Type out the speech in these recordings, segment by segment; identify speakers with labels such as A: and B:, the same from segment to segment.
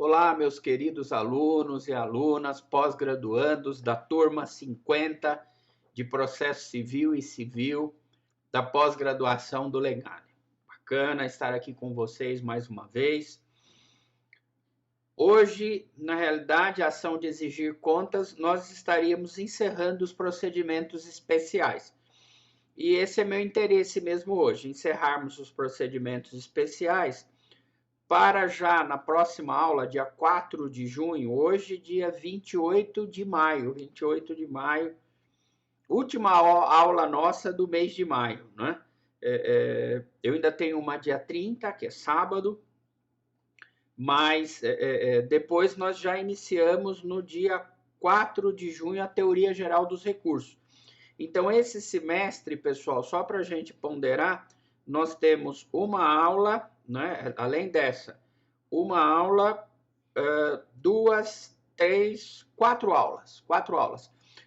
A: Olá, meus queridos alunos e alunas, pós-graduandos da turma 50 de Processo Civil e Civil da pós-graduação do Legale. Bacana estar aqui com vocês mais uma vez. Hoje, na realidade, a ação de exigir contas, nós estaríamos encerrando os procedimentos especiais. E esse é meu interesse mesmo hoje, encerrarmos os procedimentos especiais para já na próxima aula, dia 4 de junho, hoje dia 28 de maio, última aula nossa do mês de maio, né? Eu ainda tenho uma dia 30, que é sábado, mas depois nós já iniciamos no dia 4 de junho a teoria geral dos recursos. Então, esse semestre, pessoal, só para a gente ponderar, nós temos uma aula, né? Além dessa, uma aula, duas, três, quatro aulas.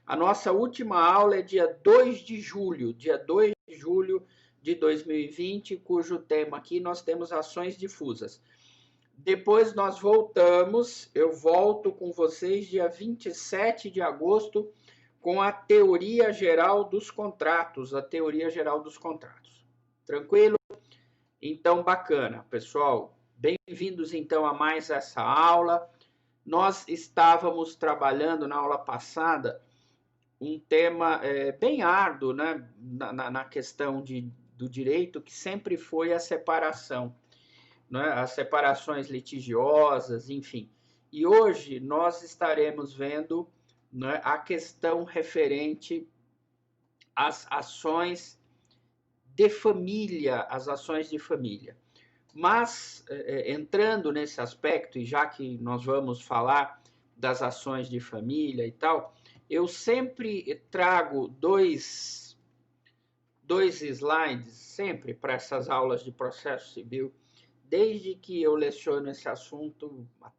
A: A nossa última aula é dia 2 de julho, de 2020, cujo tema aqui nós temos ações difusas. Depois nós voltamos, eu volto com vocês dia 27 de agosto, com a teoria geral dos contratos, Tranquilo? Então, bacana, pessoal. Bem-vindos, então, a mais essa aula. Nós estávamos trabalhando na aula passada um tema bem árduo, né, na questão do direito, que sempre foi a separação, né, as separações litigiosas, enfim. E hoje nós estaremos vendo, né, a questão referente às ações de família, Mas, entrando nesse aspecto, e já que nós vamos falar das ações de família e tal, eu sempre trago dois slides, sempre para essas aulas de processo civil, desde que eu leciono esse assunto há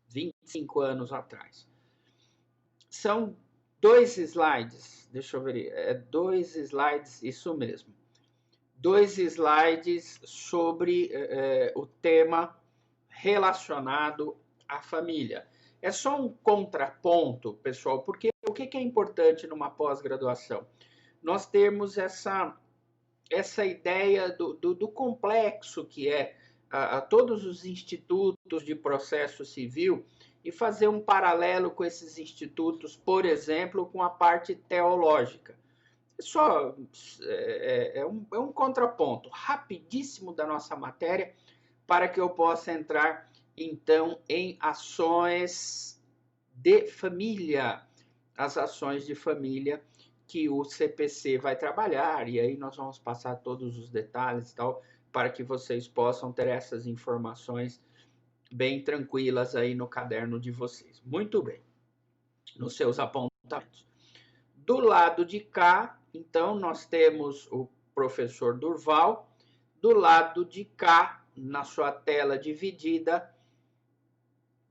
A: 25 anos atrás. São dois slides, deixa eu ver, dois slides, isso mesmo. Dois slides sobre o tema relacionado à família. É só um contraponto, pessoal, porque o que é importante numa pós-graduação? Nós temos essa ideia do complexo que é a todos os institutos de processo civil e fazer um paralelo com esses institutos, por exemplo, com a parte teológica. Só é um contraponto rapidíssimo da nossa matéria para que eu possa entrar, então, em ações de família, as ações de família que o CPC vai trabalhar, e aí nós vamos passar todos os detalhes e tal, para que vocês possam ter essas informações bem tranquilas aí no caderno de vocês. Muito bem, nos seus apontamentos. Do lado de cá, então, nós temos o professor Durval. Do lado de cá, na sua tela dividida,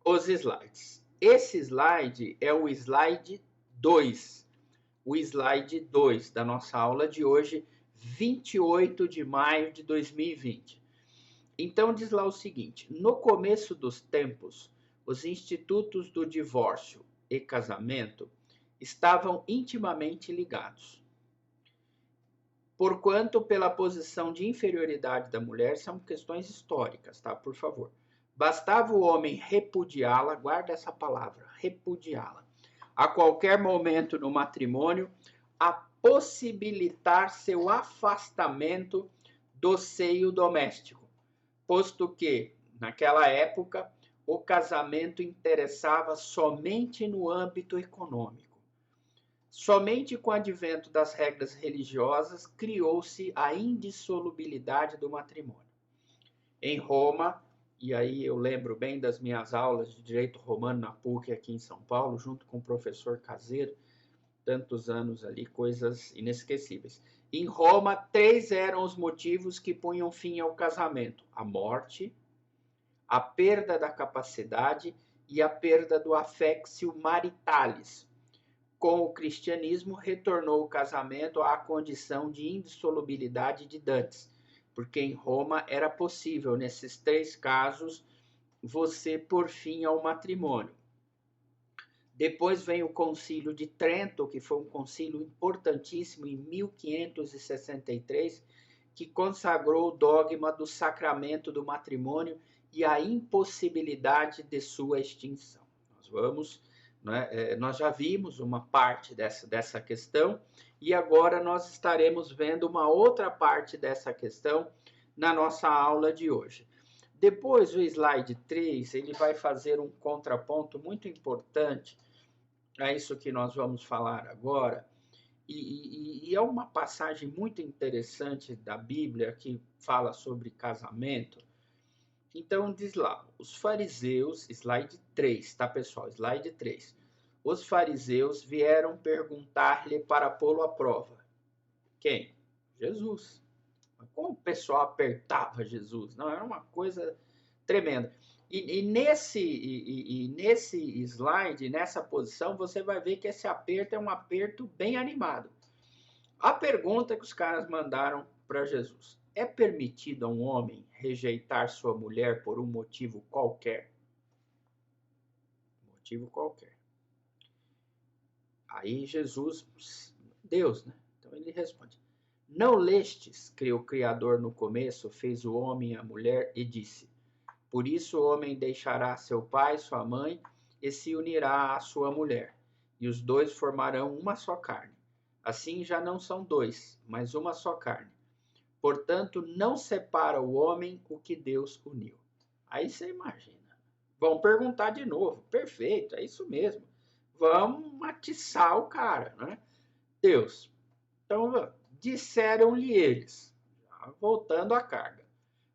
A: os slides. Esse slide é o slide 2. O slide 2 da nossa aula de hoje, 28 de maio de 2020. Então, diz lá o seguinte: no começo dos tempos, os institutos do divórcio e casamento estavam intimamente ligados. Porquanto, pela posição de inferioridade da mulher, são questões históricas, tá? Por favor. Bastava o homem repudiá-la, guarda essa palavra, repudiá-la, a qualquer momento no matrimônio, a possibilitar seu afastamento do seio doméstico, posto que, naquela época, o casamento interessava somente no âmbito econômico. Somente com o advento das regras religiosas criou-se a indissolubilidade do matrimônio. Em Roma, e aí eu lembro bem das minhas aulas de direito romano na PUC aqui em São Paulo, junto com o professor Caseiro, tantos anos ali, coisas inesquecíveis. Em Roma, 3 eram os motivos que punham fim ao casamento: a morte, a perda da capacidade e a perda do affectio maritalis. Com o cristianismo, retornou o casamento à condição de indissolubilidade de dantes, porque em Roma era possível, nesses 3 casos, você pôr fim ao matrimônio. Depois vem o Concílio de Trento, que foi um concílio importantíssimo em 1563, que consagrou o dogma do sacramento do matrimônio e a impossibilidade de sua extinção. Nós já vimos uma parte dessa questão e agora nós estaremos vendo uma outra parte dessa questão na nossa aula de hoje. Depois, o slide 3, ele vai fazer um contraponto muito importante a isso que nós vamos falar agora, e é uma passagem muito interessante da Bíblia que fala sobre casamento. Então, diz lá, os fariseus, slide 3, tá, pessoal? Slide 3. Os fariseus vieram perguntar-lhe para pô-lo à prova. Quem? Jesus. Como o pessoal apertava Jesus? Não, era uma coisa tremenda. E nesse slide, nessa posição, você vai ver que esse aperto é um aperto bem animado. A pergunta que os caras mandaram para Jesus: é permitido a um homem rejeitar sua mulher por um motivo qualquer? Motivo qualquer. Aí Jesus, Deus, né? Então ele responde: não lestes que o Criador no começo fez o homem e a mulher e disse: por isso o homem deixará seu pai, sua mãe, e se unirá à sua mulher, e os dois formarão uma só carne. Assim já não são dois, mas uma só carne. Portanto, não separa o homem o que Deus uniu. Aí você imagina. Vão perguntar de novo. Perfeito, é isso mesmo. Vamos atiçar o cara, né? Deus. Então, disseram-lhe eles, voltando à carga.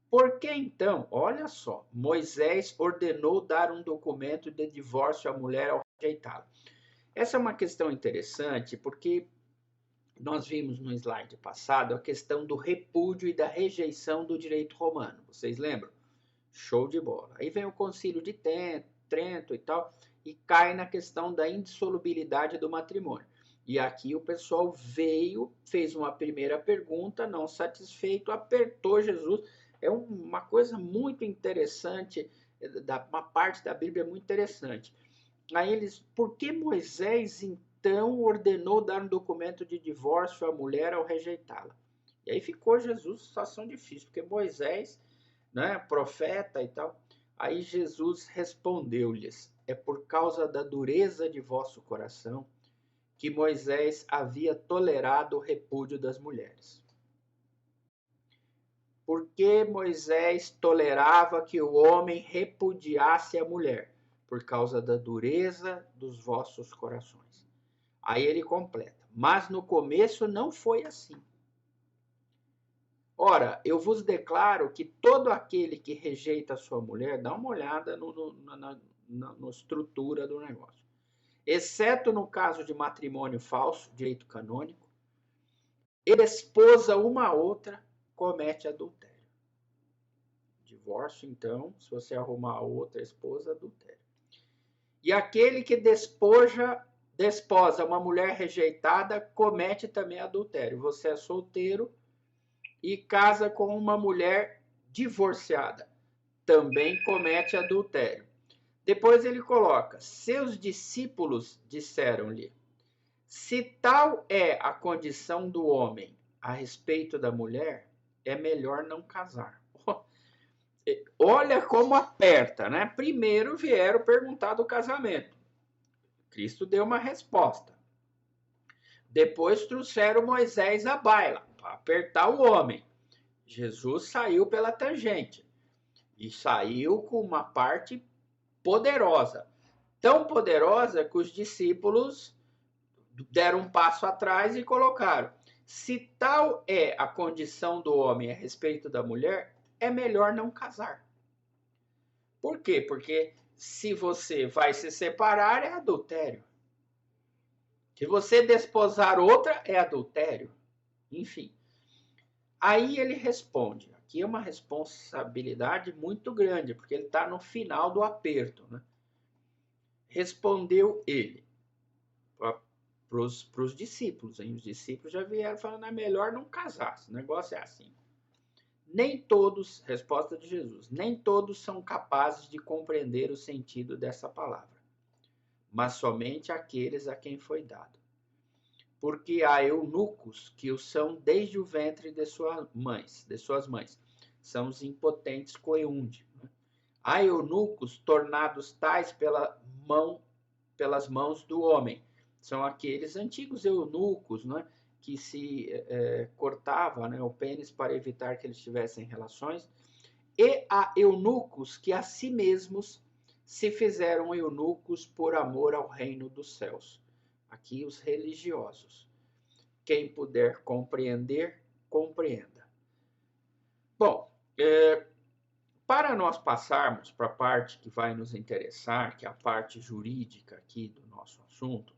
A: Por que então, olha só, Moisés ordenou dar um documento de divórcio à mulher ao rejeitá-la? Essa é uma questão interessante, porque nós vimos no slide passado a questão do repúdio e da rejeição do direito romano. Vocês lembram? Show de bola. Aí vem o concílio de Trento e tal, e cai na questão da indissolubilidade do matrimônio. E aqui o pessoal veio, fez uma primeira pergunta, não satisfeito, apertou Jesus. É uma coisa muito interessante, uma parte da Bíblia muito interessante. Aí eles, por que Moisés então ordenou dar um documento de divórcio à mulher ao rejeitá-la? E aí ficou Jesus, situação difícil, porque Moisés, né, profeta e tal. Aí Jesus respondeu-lhes: é por causa da dureza de vosso coração que Moisés havia tolerado o repúdio das mulheres. Por que Moisés tolerava que o homem repudiasse a mulher? Por causa da dureza dos vossos corações. Aí ele completa: mas no começo não foi assim. Ora, eu vos declaro que todo aquele que rejeita a sua mulher, dá uma olhada na estrutura do negócio, exceto no caso de matrimônio falso, direito canônico, ele esposa uma outra, comete adultério. Divórcio, então, se você arrumar outra esposa, adultério. E aquele que desposa uma mulher rejeitada, comete também adultério. Você é solteiro e casa com uma mulher divorciada, também comete adultério. Depois ele coloca: seus discípulos disseram-lhe: se tal é a condição do homem a respeito da mulher, é melhor não casar. Olha como aperta, né? Primeiro vieram perguntar do casamento. Cristo deu uma resposta. Depois trouxeram Moisés à baila, para apertar o homem. Jesus saiu pela tangente. E saiu com uma parte poderosa. Tão poderosa que os discípulos deram um passo atrás e colocaram: se tal é a condição do homem a respeito da mulher, é melhor não casar. Por quê? Porque se você vai se separar, é adultério. Se você desposar outra, é adultério. Enfim. Aí ele responde. Aqui é uma responsabilidade muito grande, porque ele está no final do aperto, né? Respondeu ele para os discípulos. Hein? Os discípulos já vieram falando: é melhor não casar, esse negócio é assim. Nem todos, resposta de Jesus, nem todos são capazes de compreender o sentido dessa palavra, mas somente aqueles a quem foi dado. Porque há eunucos que o são desde o ventre de suas mães, são os impotentes coeunde. Há eunucos tornados tais pelas mãos do homem, são aqueles antigos eunucos, né, que se cortava, né, o pênis para evitar que eles tivessem relações, e há eunucos que a si mesmos se fizeram eunucos por amor ao reino dos céus. Aqui os religiosos. Quem puder compreender, compreenda. Bom, para nós passarmos para a parte que vai nos interessar, que é a parte jurídica aqui do nosso assunto,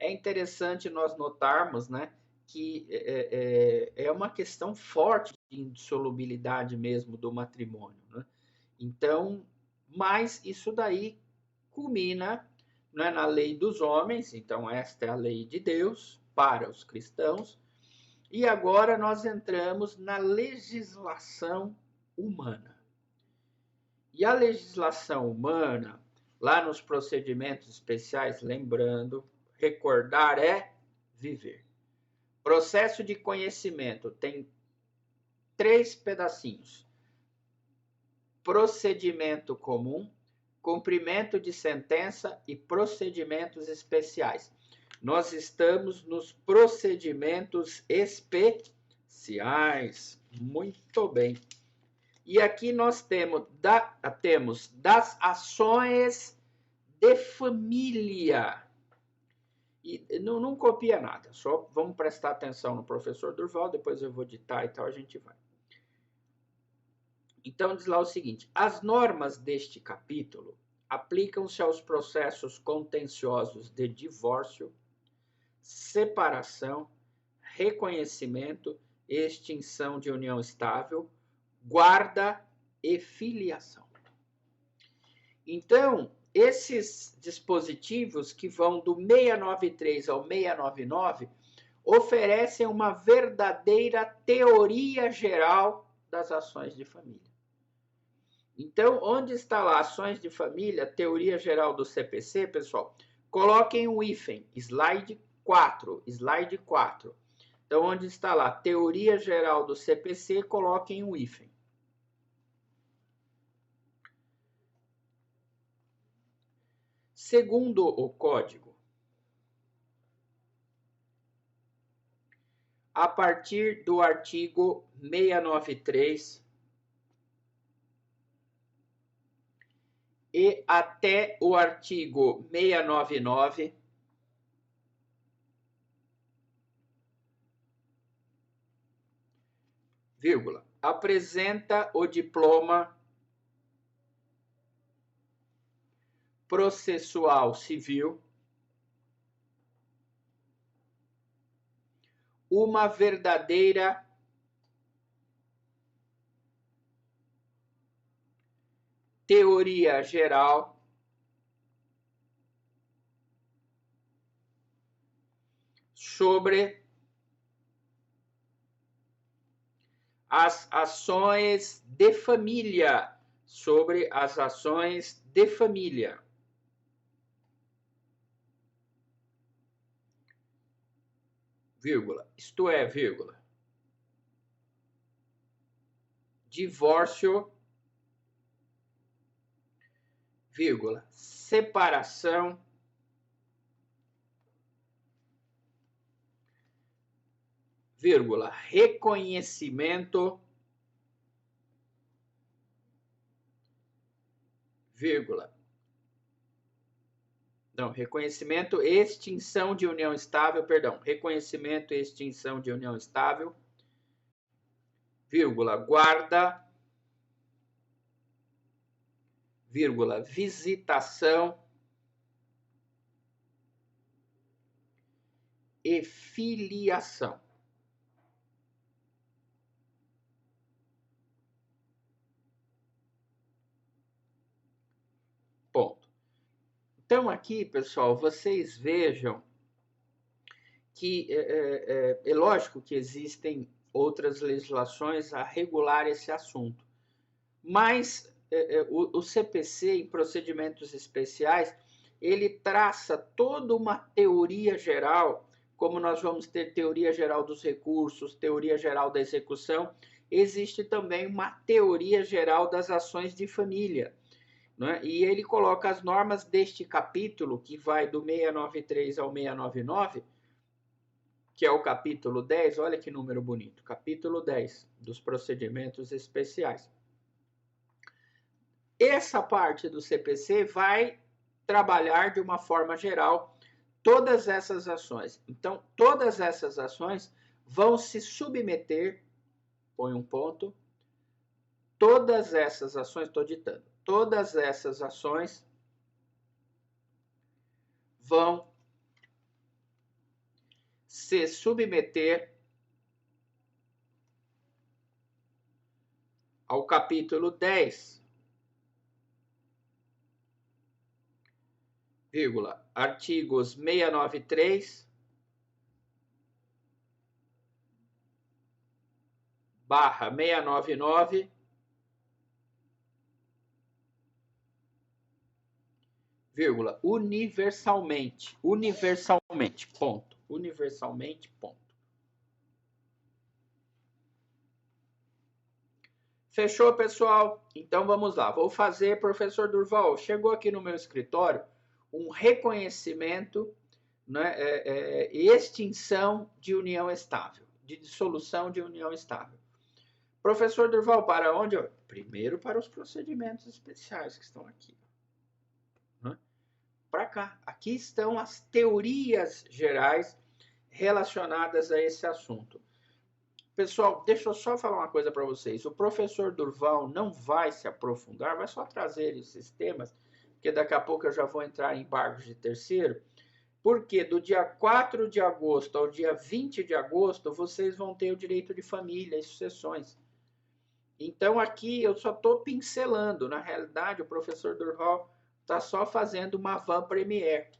A: é interessante nós notarmos, né, que é uma questão forte de indissolubilidade mesmo do matrimônio, né? Então, mas isso daí culmina, né, na lei dos homens, então esta é a lei de Deus para os cristãos, e agora nós entramos na legislação humana. E a legislação humana, lá nos procedimentos especiais, lembrando, recordar é viver. Processo de conhecimento tem 3 pedacinhos: procedimento comum, cumprimento de sentença e procedimentos especiais. Nós estamos nos procedimentos especiais. Muito bem. E aqui nós temos das ações de família. E não copia nada, só vamos prestar atenção no professor Durval, depois eu vou ditar e tal, a gente vai. Então diz lá o seguinte: as normas deste capítulo aplicam-se aos processos contenciosos de divórcio, separação, reconhecimento, extinção de união estável, guarda e filiação. Então, esses dispositivos que vão do 693 ao 699 oferecem uma verdadeira teoria geral das ações de família. Então, onde está lá ações de família, teoria geral do CPC, pessoal? Coloquem o hífen, slide 4. Então, onde está lá teoria geral do CPC, coloquem o hífen. Segundo o código, a partir do artigo 693 e até o artigo 699, vírgula, apresenta o diploma processual civil, uma verdadeira teoria geral sobre as ações de família, vírgula, isto é, vírgula, divórcio, vírgula, separação, vírgula, reconhecimento, vírgula, não, reconhecimento, extinção de união estável, perdão, reconhecimento e extinção de união estável, vírgula, guarda, vírgula, visitação e filiação. Ponto. Então, aqui, pessoal, vocês vejam que é lógico que existem outras legislações a regular esse assunto. Mas o CPC, em procedimentos especiais, ele traça toda uma teoria geral, como nós vamos ter teoria geral dos recursos, teoria geral da execução, existe também uma teoria geral das ações de família, né? E ele coloca as normas deste capítulo, que vai do 693 ao 699, que é o capítulo 10, olha que número bonito, capítulo 10 dos procedimentos especiais. Essa parte do CPC vai trabalhar de uma forma geral todas essas ações. Então, todas essas ações vão se submeter, põe um ponto, todas essas ações, estou ditando, todas essas ações vão se submeter ao capítulo 10, vírgula, artigos 693, barra 699, vírgula, universalmente, ponto, universalmente, ponto. Fechou, pessoal? Então vamos lá. Vou fazer, professor Durval, chegou aqui no meu escritório um reconhecimento, né, extinção de união estável, de dissolução de união estável. Professor Durval, para onde? Primeiro para os procedimentos especiais que estão aqui. Né? Para cá. Aqui estão as teorias gerais relacionadas a esse assunto. Pessoal, deixa eu só falar uma coisa para vocês. O professor Durval não vai se aprofundar, vai só trazer esses temas, porque daqui a pouco eu já vou entrar em embargos de terceiro, porque do dia 4 de agosto ao dia 20 de agosto, vocês vão ter o direito de família e sucessões. Então, aqui eu só estou pincelando. Na realidade, o professor Durval está só fazendo uma avant-première.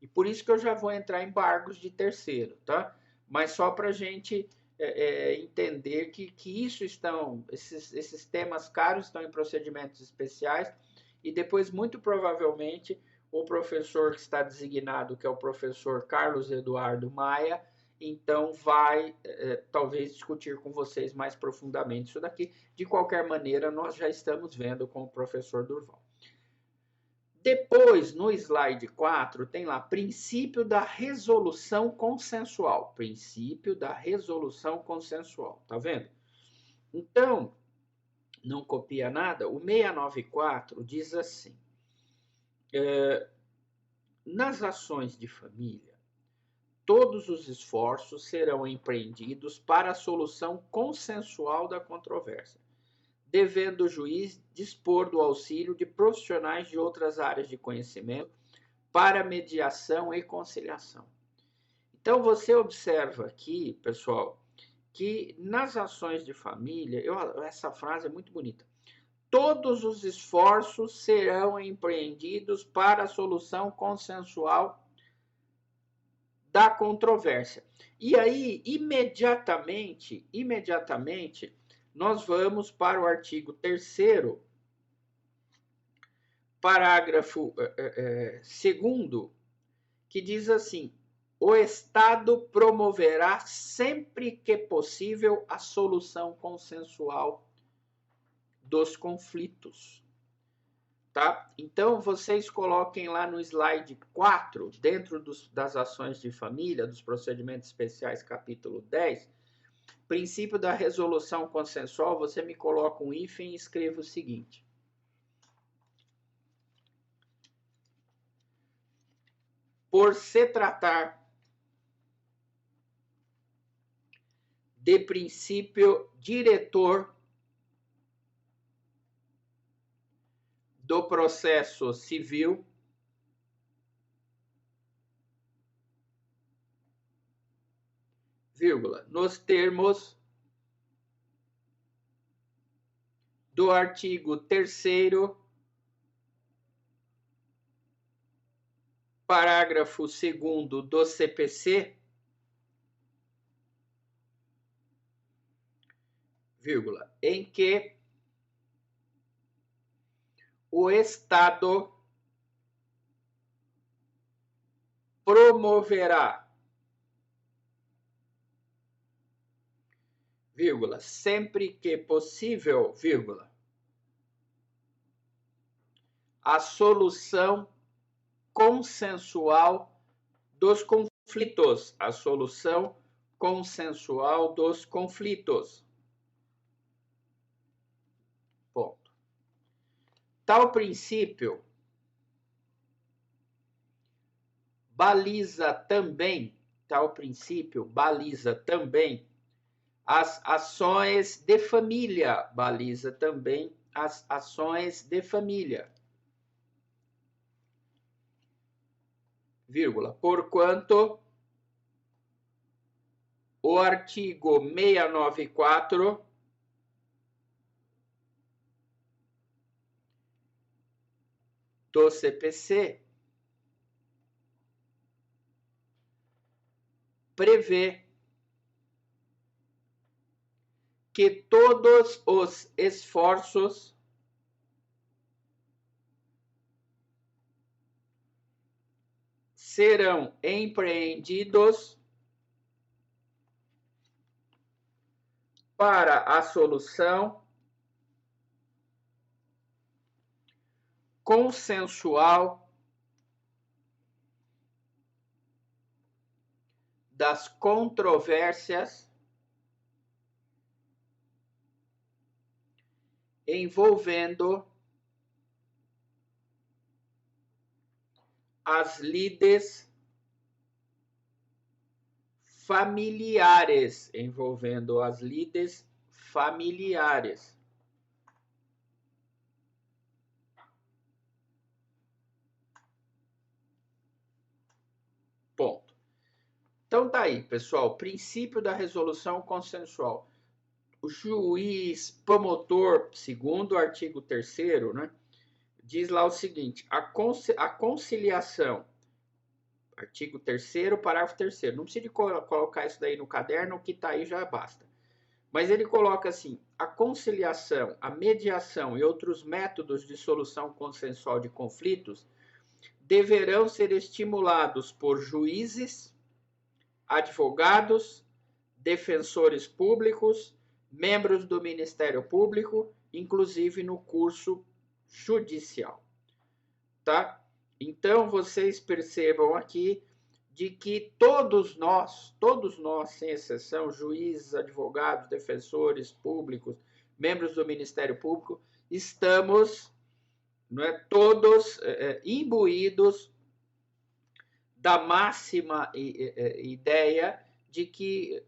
A: E por isso que eu já vou entrar em embargos de terceiro, tá? Mas só para a gente entender que isso esses temas caros estão em procedimentos especiais e depois, muito provavelmente, o professor que está designado, que é o professor Carlos Eduardo Maia, então vai talvez discutir com vocês mais profundamente isso daqui. De qualquer maneira, nós já estamos vendo com o professor Durval. Depois, no slide 4, tem lá princípio da resolução consensual. Princípio da resolução consensual, tá vendo? Então, não copia nada, o 694 diz assim, nas ações de família, todos os esforços serão empreendidos para a solução consensual da controvérsia, devendo o juiz dispor do auxílio de profissionais de outras áreas de conhecimento para mediação e conciliação. Então, você observa aqui, pessoal, que nas ações de família, essa frase é muito bonita, todos os esforços serão empreendidos para a solução consensual da controvérsia. E aí, imediatamente, nós vamos para o artigo 3º, parágrafo 2º, que diz assim, o Estado promoverá sempre que possível a solução consensual dos conflitos. Tá? Então, vocês coloquem lá no slide 4, dentro das ações de família, dos procedimentos especiais, capítulo 10, princípio da resolução consensual, você me coloca um hífen e escreva o seguinte. Por se tratar de princípio diretor do processo civil, vírgula, nos termos do artigo 3º, parágrafo 2º do CPC, vírgula, em que o Estado promoverá, vírgula, sempre que possível, vírgula, a solução consensual dos conflitos, a solução consensual dos conflitos. Ponto. Tal princípio baliza também as ações de família, baliza também as ações de família, vírgula, porquanto o artigo 694 do CPC prevê que todos os esforços serão empreendidos para a solução consensual das controvérsias envolvendo as lides familiares, Ponto. Então tá aí, pessoal, princípio da resolução consensual. O juiz promotor, segundo o artigo 3º, né, diz lá o seguinte, a conciliação, artigo 3º, parágrafo 3º, não precisa de colocar isso daí no caderno, o que está aí já basta. Mas ele coloca assim, a conciliação, a mediação e outros métodos de solução consensual de conflitos deverão ser estimulados por juízes, advogados, defensores públicos, membros do Ministério Público, inclusive no curso judicial, tá? Então, vocês percebam aqui de que todos nós, sem exceção, juízes, advogados, defensores públicos, membros do Ministério Público, estamos, não é, todos imbuídos da máxima ideia de que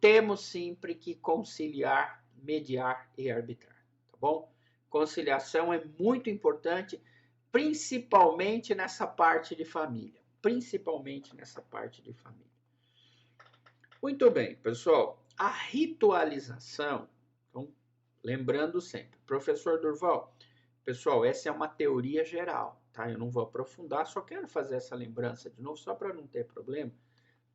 A: temos sempre que conciliar, mediar e arbitrar, tá bom? Conciliação é muito importante, principalmente nessa parte de família. Muito bem, pessoal. A ritualização, então, lembrando sempre, professor Durval, pessoal, essa é uma teoria geral, tá? Eu não vou aprofundar, só quero fazer essa lembrança de novo, só para não ter problema,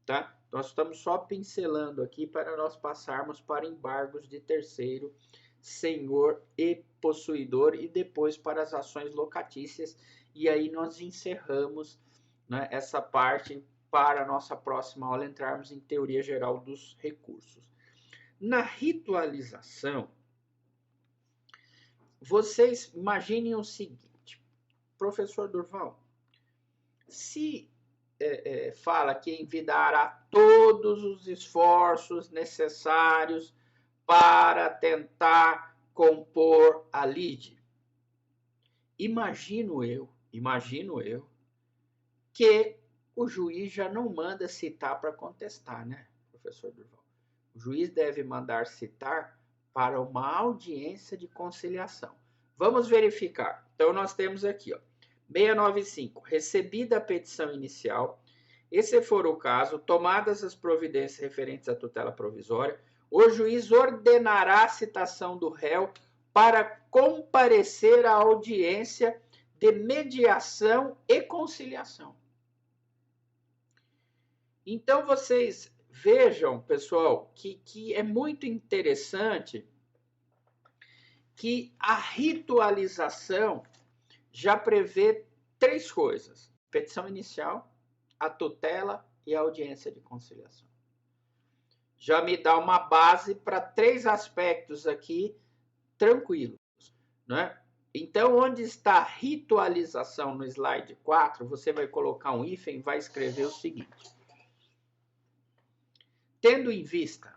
A: tá? Nós estamos só pincelando aqui para nós passarmos para embargos de terceiro, senhor e possuidor e depois para as ações locatícias, e aí nós encerramos, né, essa parte para a nossa próxima aula entrarmos em teoria geral dos recursos. Na ritualização, vocês imaginem o seguinte, professor Durval, se fala que envidará todos os esforços necessários para tentar compor a lide. Imagino eu que o juiz já não manda citar para contestar, né, professor Durval? O juiz deve mandar citar para uma audiência de conciliação. Vamos verificar. Então, nós temos aqui, ó, 695, recebida a petição inicial, e se for o caso, tomadas as providências referentes à tutela provisória, o juiz ordenará a citação do réu para comparecer à audiência de mediação e conciliação. Então, vocês vejam, pessoal, que é muito interessante que a ritualização já prevê 3 coisas: petição inicial, a tutela e a audiência de conciliação. Já me dá uma base para 3 aspectos aqui tranquilos, né? Então, onde está a ritualização no slide 4, você vai colocar um hífen e vai escrever o seguinte: tendo em vista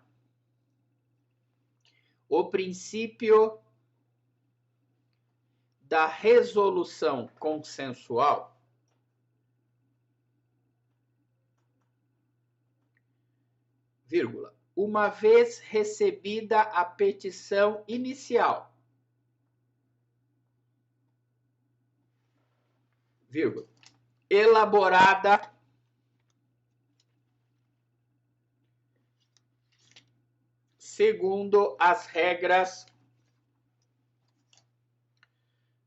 A: o princípio da resolução consensual, vírgula, uma vez recebida a petição inicial, vírgula, elaborada segundo as regras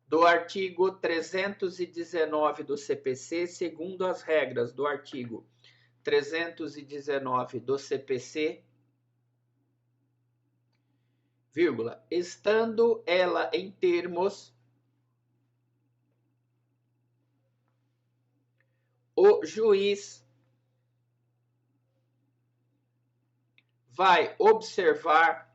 A: do artigo 319 do CPC, segundo as regras do artigo 319 do CPC, vírgula, estando ela em termos, o juiz vai observar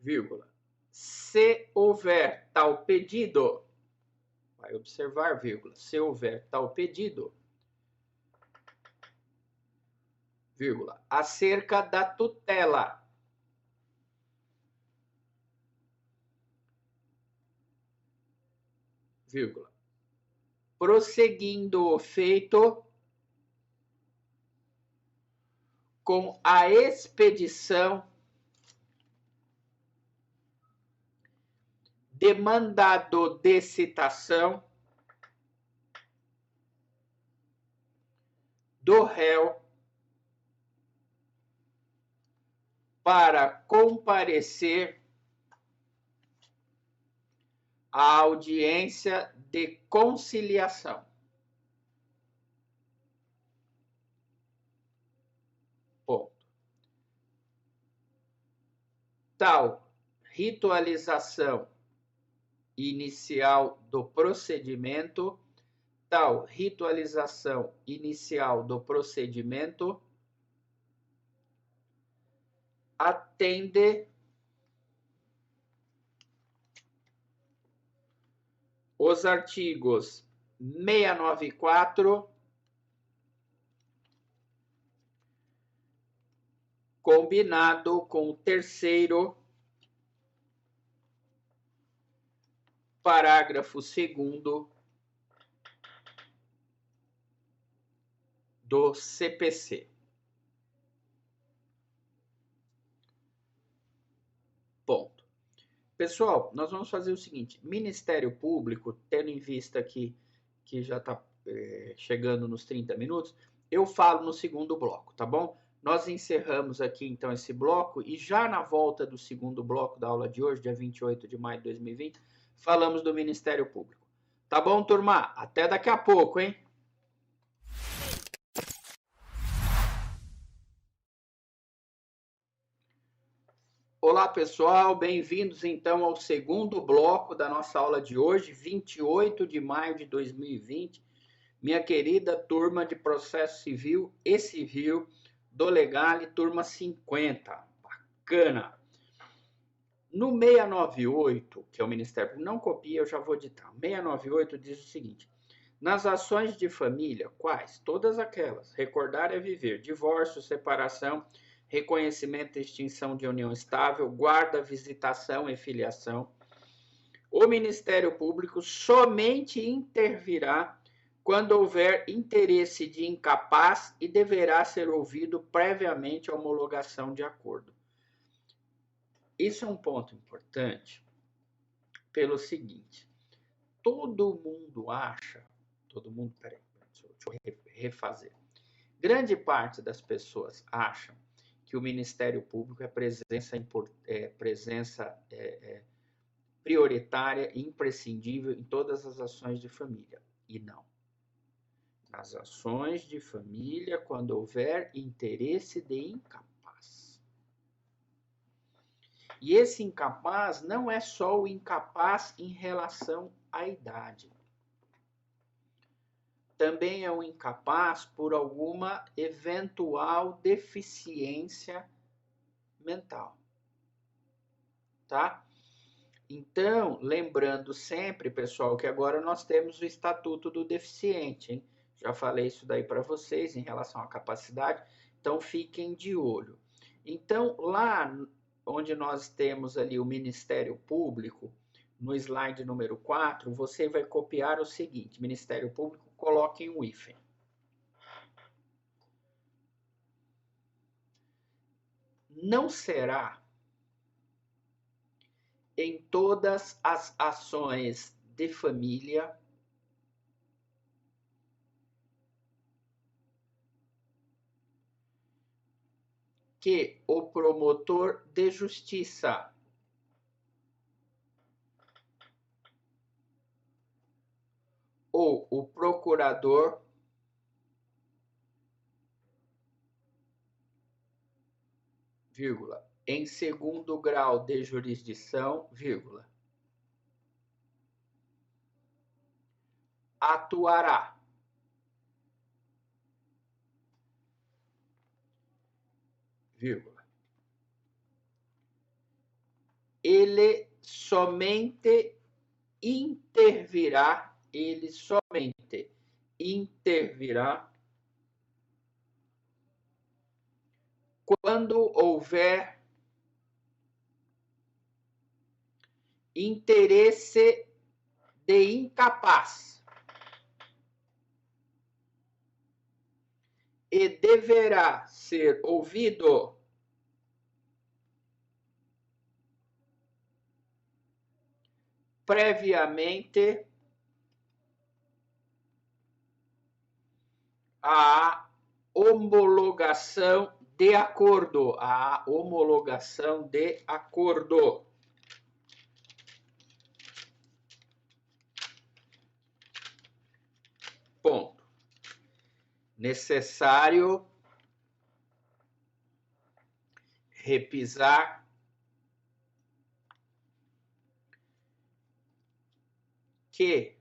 A: vírgula, se houver tal pedido, vai observar, vírgula, se houver tal pedido, vírgula, acerca da tutela, vírgula, prosseguindo o feito com a expedição de mandado de citação do réu para comparecer à audiência de conciliação. Ponto. Tal ritualização inicial do procedimento, tal ritualização inicial do procedimento atende os artigos 694, combinado com o 3º parágrafo 2º do CPC. Ponto. Pessoal, nós vamos fazer o seguinte: Ministério Público, tendo em vista que já está chegando nos 30 minutos, eu falo no segundo bloco, tá bom? Nós encerramos aqui, então, esse bloco e já na volta do segundo bloco da aula de hoje, dia 28 de maio de 2020, falamos do Ministério Público. Tá bom, turma? Até daqui a pouco, hein? Olá, pessoal, bem-vindos então ao segundo bloco da nossa aula de hoje, 28 de maio de 2020. Minha querida turma de Processo Civil e Civil do Legale, turma 50. Bacana! No 698, que é o Ministério Público, não copia, eu já vou ditar. 698 diz o seguinte: nas ações de família, quais? Todas aquelas. Recordar é viver. Divórcio, separação, reconhecimento e extinção de união estável, guarda, visitação e filiação. O Ministério Público somente intervirá quando houver interesse de incapaz e deverá ser ouvido previamente a homologação de acordo. Isso é um ponto importante pelo seguinte: todo mundo acha, peraí, deixa eu refazer. Grande parte das pessoas acham que o Ministério Público é presença prioritária e imprescindível em todas as ações de família. E não. Nas ações de família, quando houver interesse de incapaz. E esse incapaz não é só o incapaz em relação à idade. Também é um incapaz por alguma eventual deficiência mental. Tá? Então, lembrando sempre, pessoal, que agora nós temos o Estatuto do Deficiente, hein? Já falei isso daí para vocês em relação à capacidade, então fiquem de olho. Então, lá onde nós temos ali o Ministério Público, no slide número 4, você vai copiar o seguinte: Ministério Público, coloque um hífen. Não será em todas as ações de família que o promotor de justiça ou o procurador vírgula, em segundo grau de jurisdição, vírgula, atuará, vírgula, ele somente intervirá quando houver interesse de incapaz e deverá ser ouvido previamente a homologação de acordo, Ponto. Necessário repisar que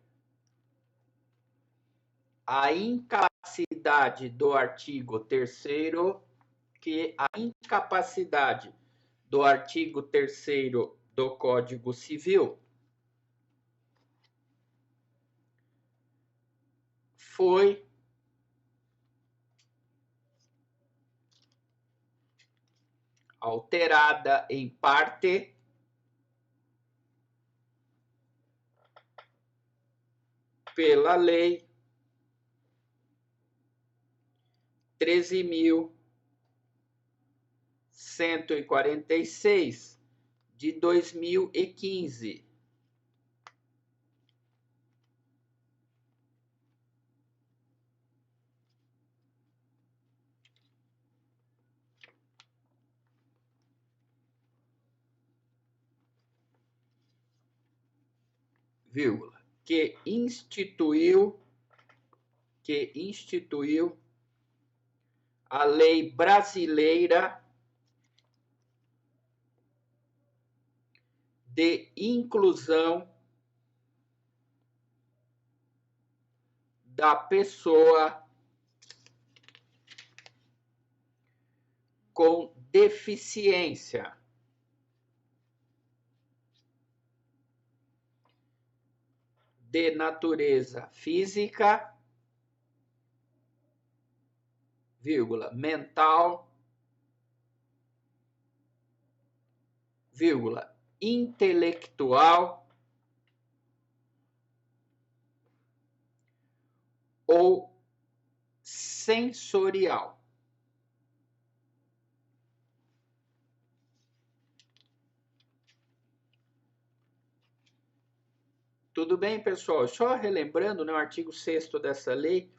A: a incapacidade do artigo 3º, do Código Civil foi alterada em parte pela Lei 13.146 de 2015. Vírgula, que instituiu a Lei Brasileira de Inclusão da Pessoa com Deficiência, de natureza física, vírgula, mental, vírgula, intelectual ou sensorial. Tudo bem, pessoal? Só relembrando, no artigo 6º dessa lei,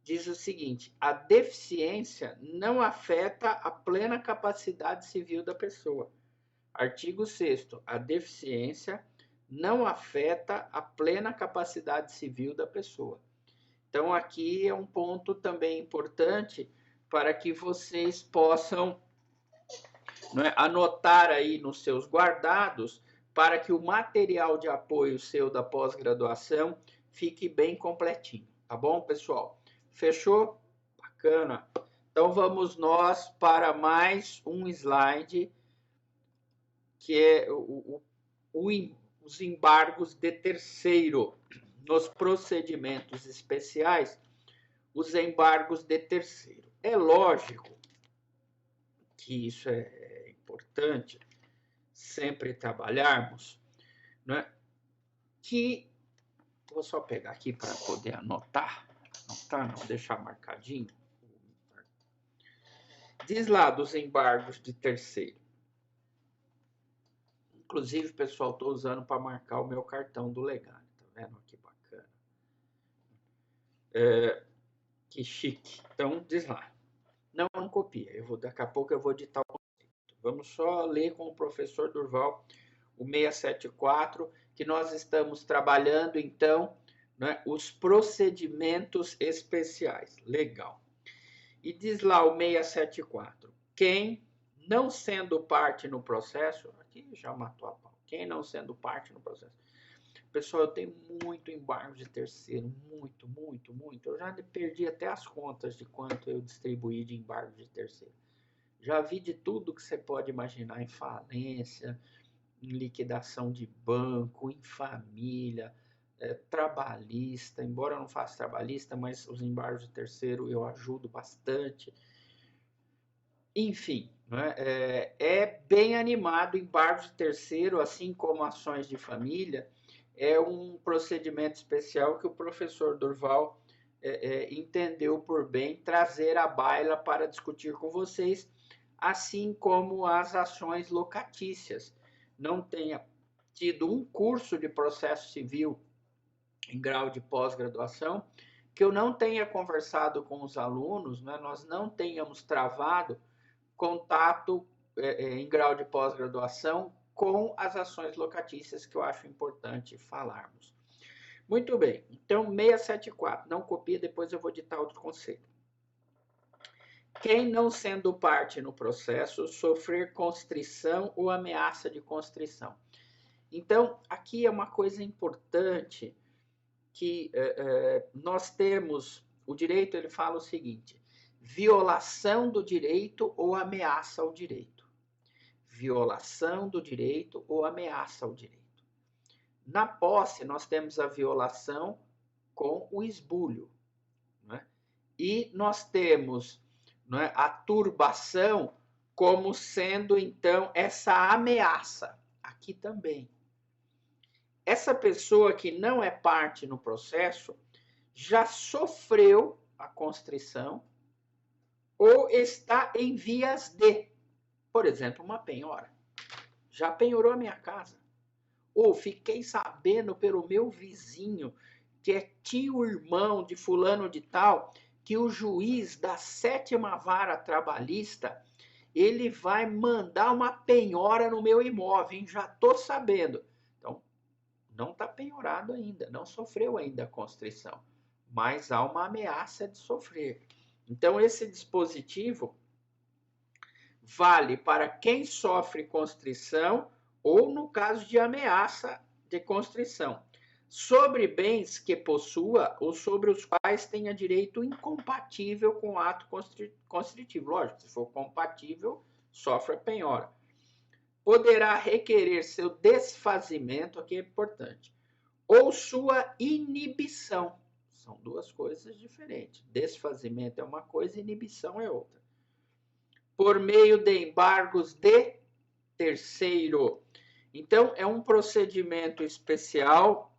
A: diz o seguinte: a deficiência não afeta a plena capacidade civil da pessoa. Artigo 6º, a deficiência não afeta a plena capacidade civil da pessoa. Então, aqui é um ponto também importante para que vocês possam não é, anotar aí nos seus guardados para que o material de apoio seu da pós-graduação fique bem completinho, tá bom, pessoal? Fechou? Bacana. Então vamos nós para mais um slide, que é os embargos de terceiro. Nos procedimentos especiais, os embargos de terceiro. É lógico que isso é importante, sempre trabalharmos, né? Que, vou só pegar aqui para poder anotar não, deixar marcadinho. Diz lá dos embargos de terceiro. Inclusive, pessoal, estou usando para marcar o meu cartão do Legale, tá vendo? Que bacana. Que chique. Então, diz lá. Não copia. Daqui a pouco eu vou editar o conceito. Vamos só ler com o professor Durval o 674, que nós estamos trabalhando, então, né, os procedimentos especiais. Legal. E diz lá o 674. Quem não sendo parte no processo, aqui já matou a pau. Quem não sendo parte no processo. Pessoal, eu tenho muito embargo de terceiro, muito. Eu já perdi até as contas de quanto eu distribuí de embargo de terceiro. Já vi de tudo que você pode imaginar em falência, em liquidação de banco, em família, trabalhista. Embora eu não faça trabalhista, mas os embargos de terceiro eu ajudo bastante. Enfim, né? É bem animado. Embargos de terceiro, assim como ações de família, é um procedimento especial que o professor Durval entendeu por bem trazer à baila para discutir com vocês, assim como as ações locatícias. Não tenha tido um curso de processo civil em grau de pós-graduação que eu não tenha conversado com os alunos, né? Nós não tenhamos travado contato em grau de pós-graduação com as ações locatícias, que eu acho importante falarmos. Muito bem, então 674, não copia, depois eu vou ditar outro conceito. Quem não sendo parte no processo, sofrer constrição ou ameaça de constrição. Então, aqui é uma coisa importante que nós temos, o direito ele fala o seguinte, violação do direito ou ameaça ao direito. Violação do direito ou ameaça ao direito. Na posse, nós temos a violação com o esbulho, né? E nós temos, né, a turbação como sendo, então, essa ameaça. Aqui também. Essa pessoa que não é parte no processo já sofreu a constrição ou está em vias de, por exemplo, uma penhora. Já penhorou a minha casa. Ou fiquei sabendo pelo meu vizinho, que é tio-irmão de fulano de tal, que o juiz da 7ª Vara Trabalhista, ele vai mandar uma penhora no meu imóvel, hein? Já estou sabendo. Então, não está penhorado ainda, não sofreu ainda a constrição, mas há uma ameaça de sofrer. Então, esse dispositivo vale para quem sofre constrição ou no caso de ameaça de constrição, sobre bens que possua ou sobre os quais tenha direito incompatível com o ato constritivo. Lógico, se for compatível, sofre a penhora. Poderá requerer seu desfazimento, aqui é importante, ou sua inibição. São duas coisas diferentes. Desfazimento é uma coisa, inibição é outra. Por meio de embargos de terceiro. Então, é um procedimento especial,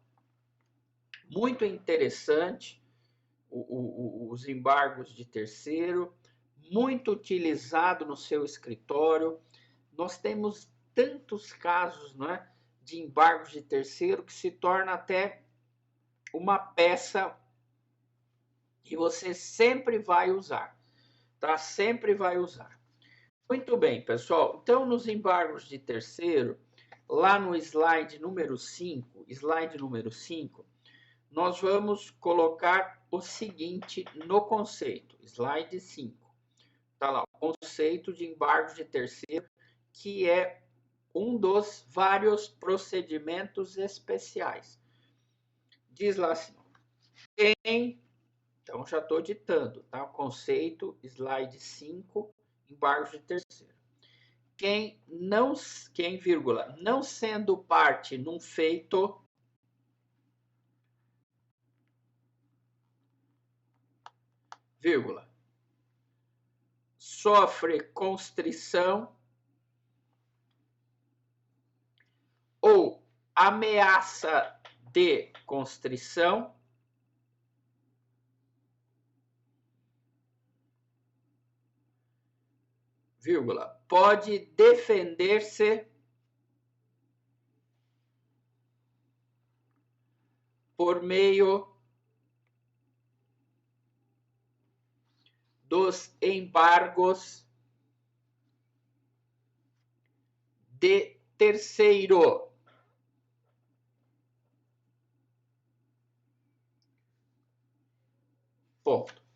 A: muito interessante, os embargos de terceiro, muito utilizado no seu escritório. Nós temos tantos casos, né, de embargos de terceiro que se torna até uma peça que você sempre vai usar, tá? Sempre vai usar. Muito bem, pessoal. Então, nos embargos de terceiro, lá no slide número 5, nós vamos colocar o seguinte no conceito. Slide 5. Está lá, o conceito de embargos de terceiro, que é um dos vários procedimentos especiais. Diz lá assim, então já estou ditando, tá? O conceito, slide 5, embargos de terceiro. Quem, vírgula, não sendo parte num feito, vírgula, sofre constrição ou ameaça de constrição, vírgula, pode defender-se por meio dos embargos de terceiro. Ponto.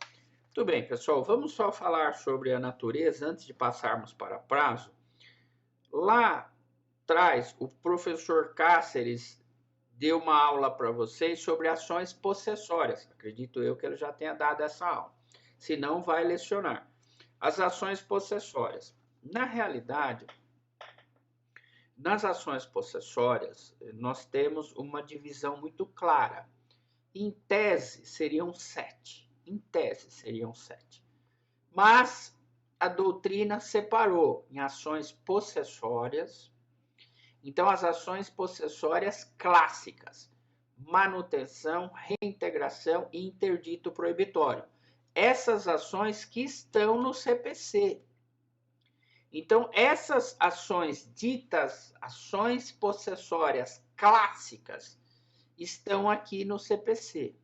A: Tudo bem, pessoal, vamos só falar sobre a natureza antes de passarmos para prazo. Lá atrás, o professor Cáceres deu uma aula para vocês sobre ações possessórias. Acredito eu que ele já tenha dado essa aula. Se não, vai lecionar. As ações possessórias. Na realidade, nas ações possessórias, nós temos uma divisão muito clara. Em tese, seriam 7. Em tese, seriam 7. Mas a doutrina separou em ações possessórias. Então, as ações possessórias clássicas, manutenção, reintegração e interdito proibitório. Essas ações que estão no CPC. Então, essas ações ditas ações possessórias clássicas estão aqui no CPC.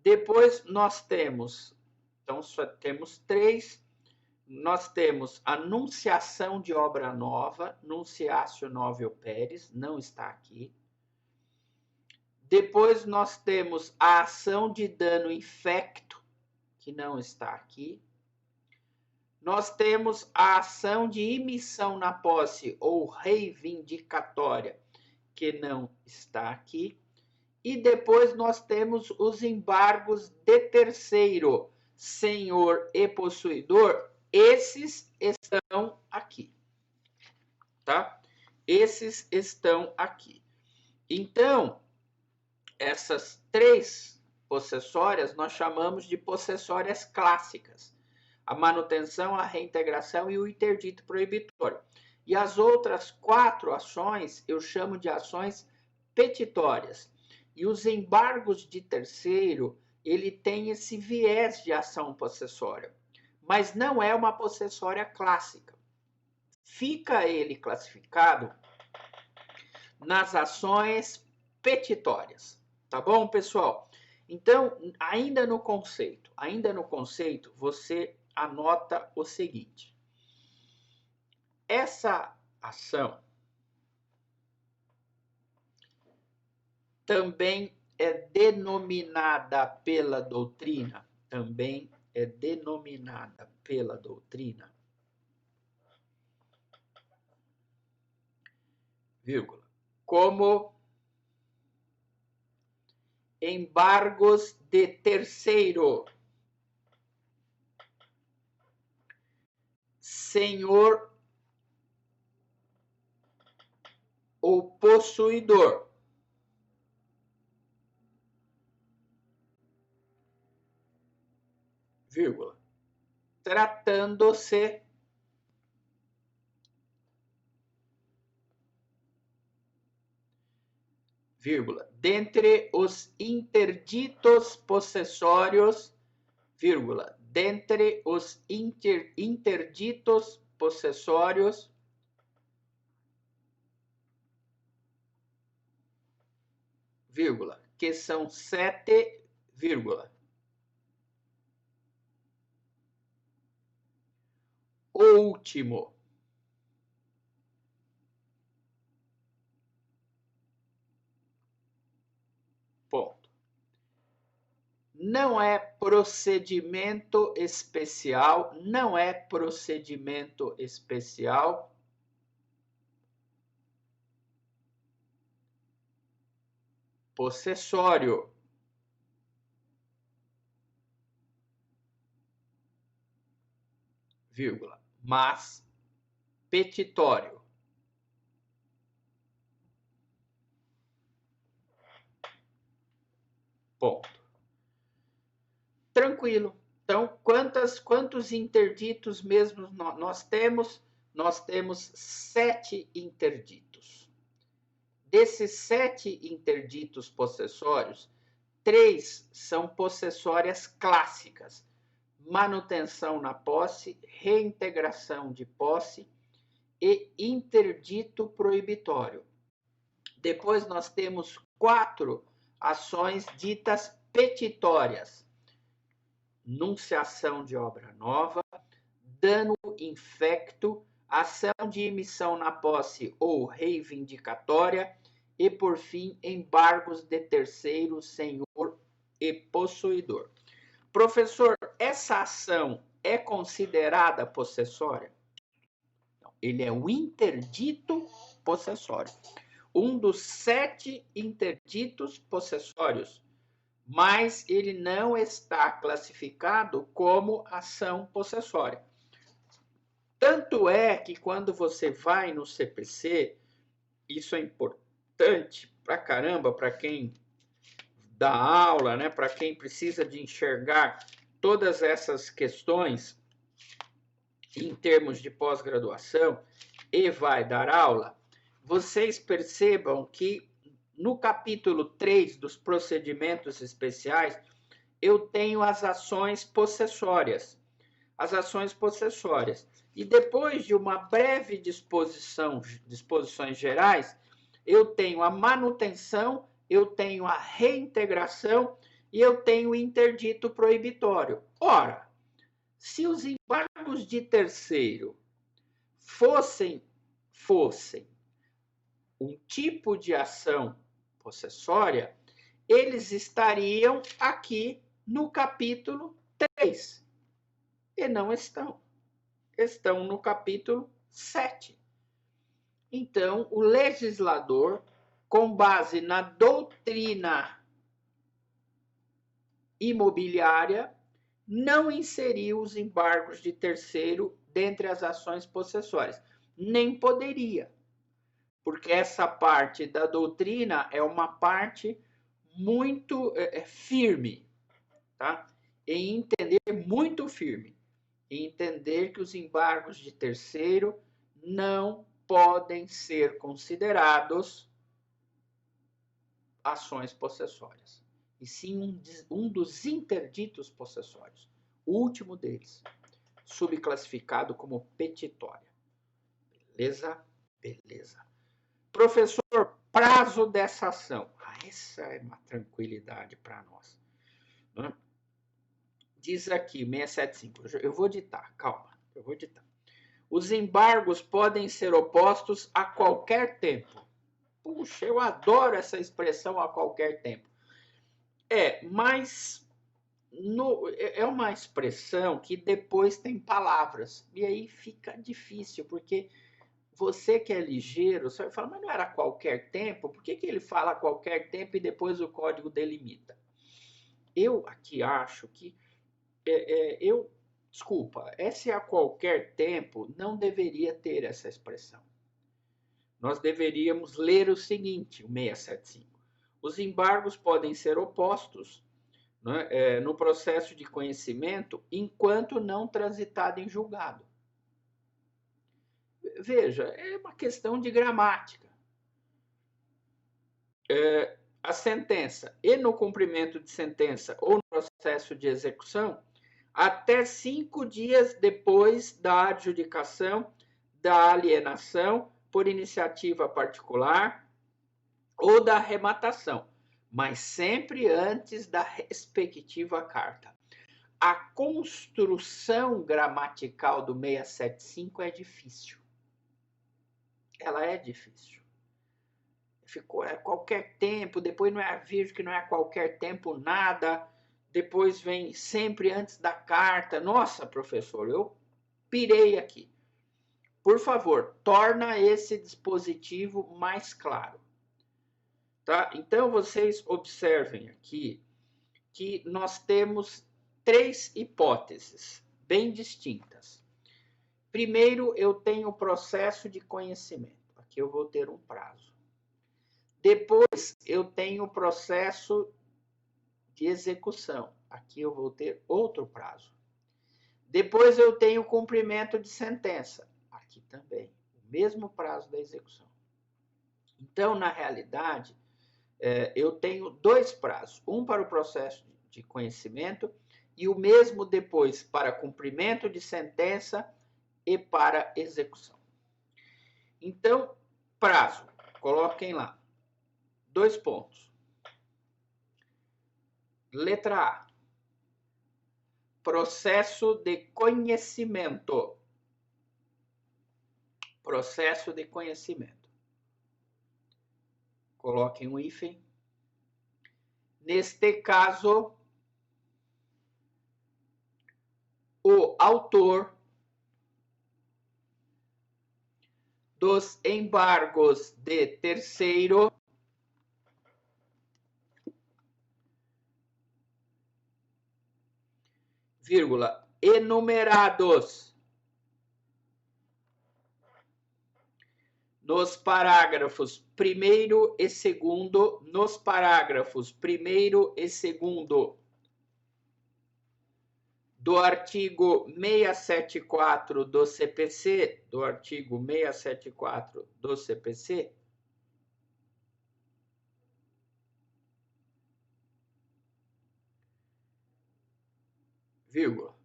A: Depois nós temos, então só temos 3. Nós temos anunciação de obra nova, nunciatio novi operis, não está aqui. Depois nós temos a ação de dano infecto, que não está aqui. Nós temos a ação de imissão na posse ou reivindicatória, que não está aqui. E depois nós temos os embargos de terceiro, senhor e possuidor. Esses estão aqui, tá? Esses estão aqui. Então, essas 3 possessórias nós chamamos de possessórias clássicas. A manutenção, a reintegração e o interdito proibitório. E as outras 4 ações eu chamo de ações petitórias. E os embargos de terceiro, ele tem esse viés de ação possessória. Mas não é uma possessória clássica. Fica ele classificado nas ações petitórias. Tá bom, pessoal? Então, ainda no conceito, você anota o seguinte. Essa ação também é denominada pela doutrina, vírgula, como embargos de terceiro, senhor ou possuidor, vírgula, tratando-se vírgula, dentre os interditos possessórios, vírgula, dentre os interditos possessórios, vírgula, que são 7, vírgula. Último. Ponto. Não é procedimento especial, possessório. Vírgula, mas petitório. Ponto. Tranquilo. Então, quantos interditos mesmo nós temos? Nós temos 7 interditos. Desses 7 interditos possessórios, 3 são possessórias clássicas: manutenção na posse, reintegração de posse e interdito proibitório. Depois nós temos 4 ações ditas petitórias: nunciação de obra nova, dano infecto, ação de emissão na posse ou reivindicatória e, por fim, embargos de terceiro, senhor e possuidor. Professor, essa ação é considerada possessória? Ele é o interdito possessório. Um dos 7 interditos possessórios, mas ele não está classificado como ação possessória. Tanto é que quando você vai no CPC, isso é importante pra caramba, para quem dá aula, né? Para quem precisa de enxergar todas essas questões em termos de pós-graduação e vai dar aula, vocês percebam que no capítulo 3 dos procedimentos especiais, eu tenho as ações possessórias. As ações possessórias. E depois de uma breve disposições gerais, eu tenho a manutenção, eu tenho a reintegração e eu tenho o interdito proibitório. Ora, se os embargos de terceiro fossem um tipo de ação possessória, eles estariam aqui no capítulo 3. E não estão. Estão no capítulo 7. Então, o legislador, com base na doutrina imobiliária, não inseriu os embargos de terceiro dentre as ações possessórias. Nem poderia, porque essa parte da doutrina é uma parte muito firme, tá? Em entender, muito firme, em entender que os embargos de terceiro não podem ser considerados ações possessórias, e sim um dos interditos possessórios, o último deles, subclassificado como petitória. Beleza? Beleza. Professor, prazo dessa ação. Essa é uma tranquilidade para nós. Né? Diz aqui, 675, eu vou ditar, calma, eu vou ditar. Os embargos podem ser opostos a qualquer tempo. Puxa, eu adoro essa expressão a qualquer tempo. Mas é uma expressão que depois tem palavras. E aí fica difícil, porque você que é ligeiro, você vai falar, mas não era a qualquer tempo? Por que ele fala a qualquer tempo e depois o código delimita? Eu aqui acho que desculpa, esse a qualquer tempo não deveria ter essa expressão. Nós deveríamos ler o seguinte, o 675. Os embargos podem ser opostos, né, no processo de conhecimento enquanto não transitado em julgado. Veja, é uma questão de gramática. A sentença e no cumprimento de sentença ou no processo de execução, até 5 dias depois da adjudicação da alienação por iniciativa particular ou da arrematação, mas sempre antes da respectiva carta. A construção gramatical do 675 é difícil. Ela é difícil. Ficou a qualquer tempo, depois não é a virgem, que não é a qualquer tempo nada, depois vem sempre antes da carta. Nossa, professor, eu pirei aqui. Por favor, torna esse dispositivo mais claro. tá? Então, vocês observem aqui que nós temos 3 hipóteses bem distintas. Primeiro, eu tenho o processo de conhecimento. Aqui eu vou ter um prazo. Depois, eu tenho o processo de execução. Aqui eu vou ter outro prazo. Depois, eu tenho o cumprimento de sentença. Aqui também, o mesmo prazo da execução. Então, na realidade, eu tenho 2 prazos. Um para o processo de conhecimento e o mesmo depois para cumprimento de sentença e para execução. Então, prazo, coloquem lá. 2 pontos. Letra A. Processo de conhecimento. Processo de conhecimento. Coloquem um hífen. Neste caso, o autor dos embargos de terceiro vírgula, enumerados nos parágrafos 1º e 2º, nos parágrafos 1º e 2º do artigo 674 do CPC, do artigo 674 do CPC, vírgula,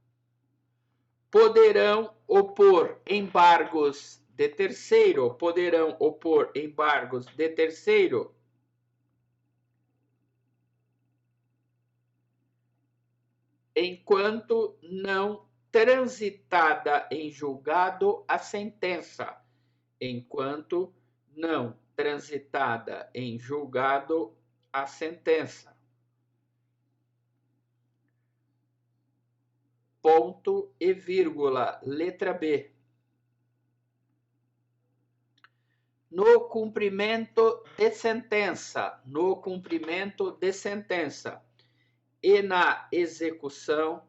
A: poderão opor embargos de terceiro, poderão opor embargos de terceiro enquanto não transitada em julgado a sentença, enquanto não transitada em julgado a sentença. Ponto e vírgula, letra B. No cumprimento de sentença, no cumprimento de sentença e na execução,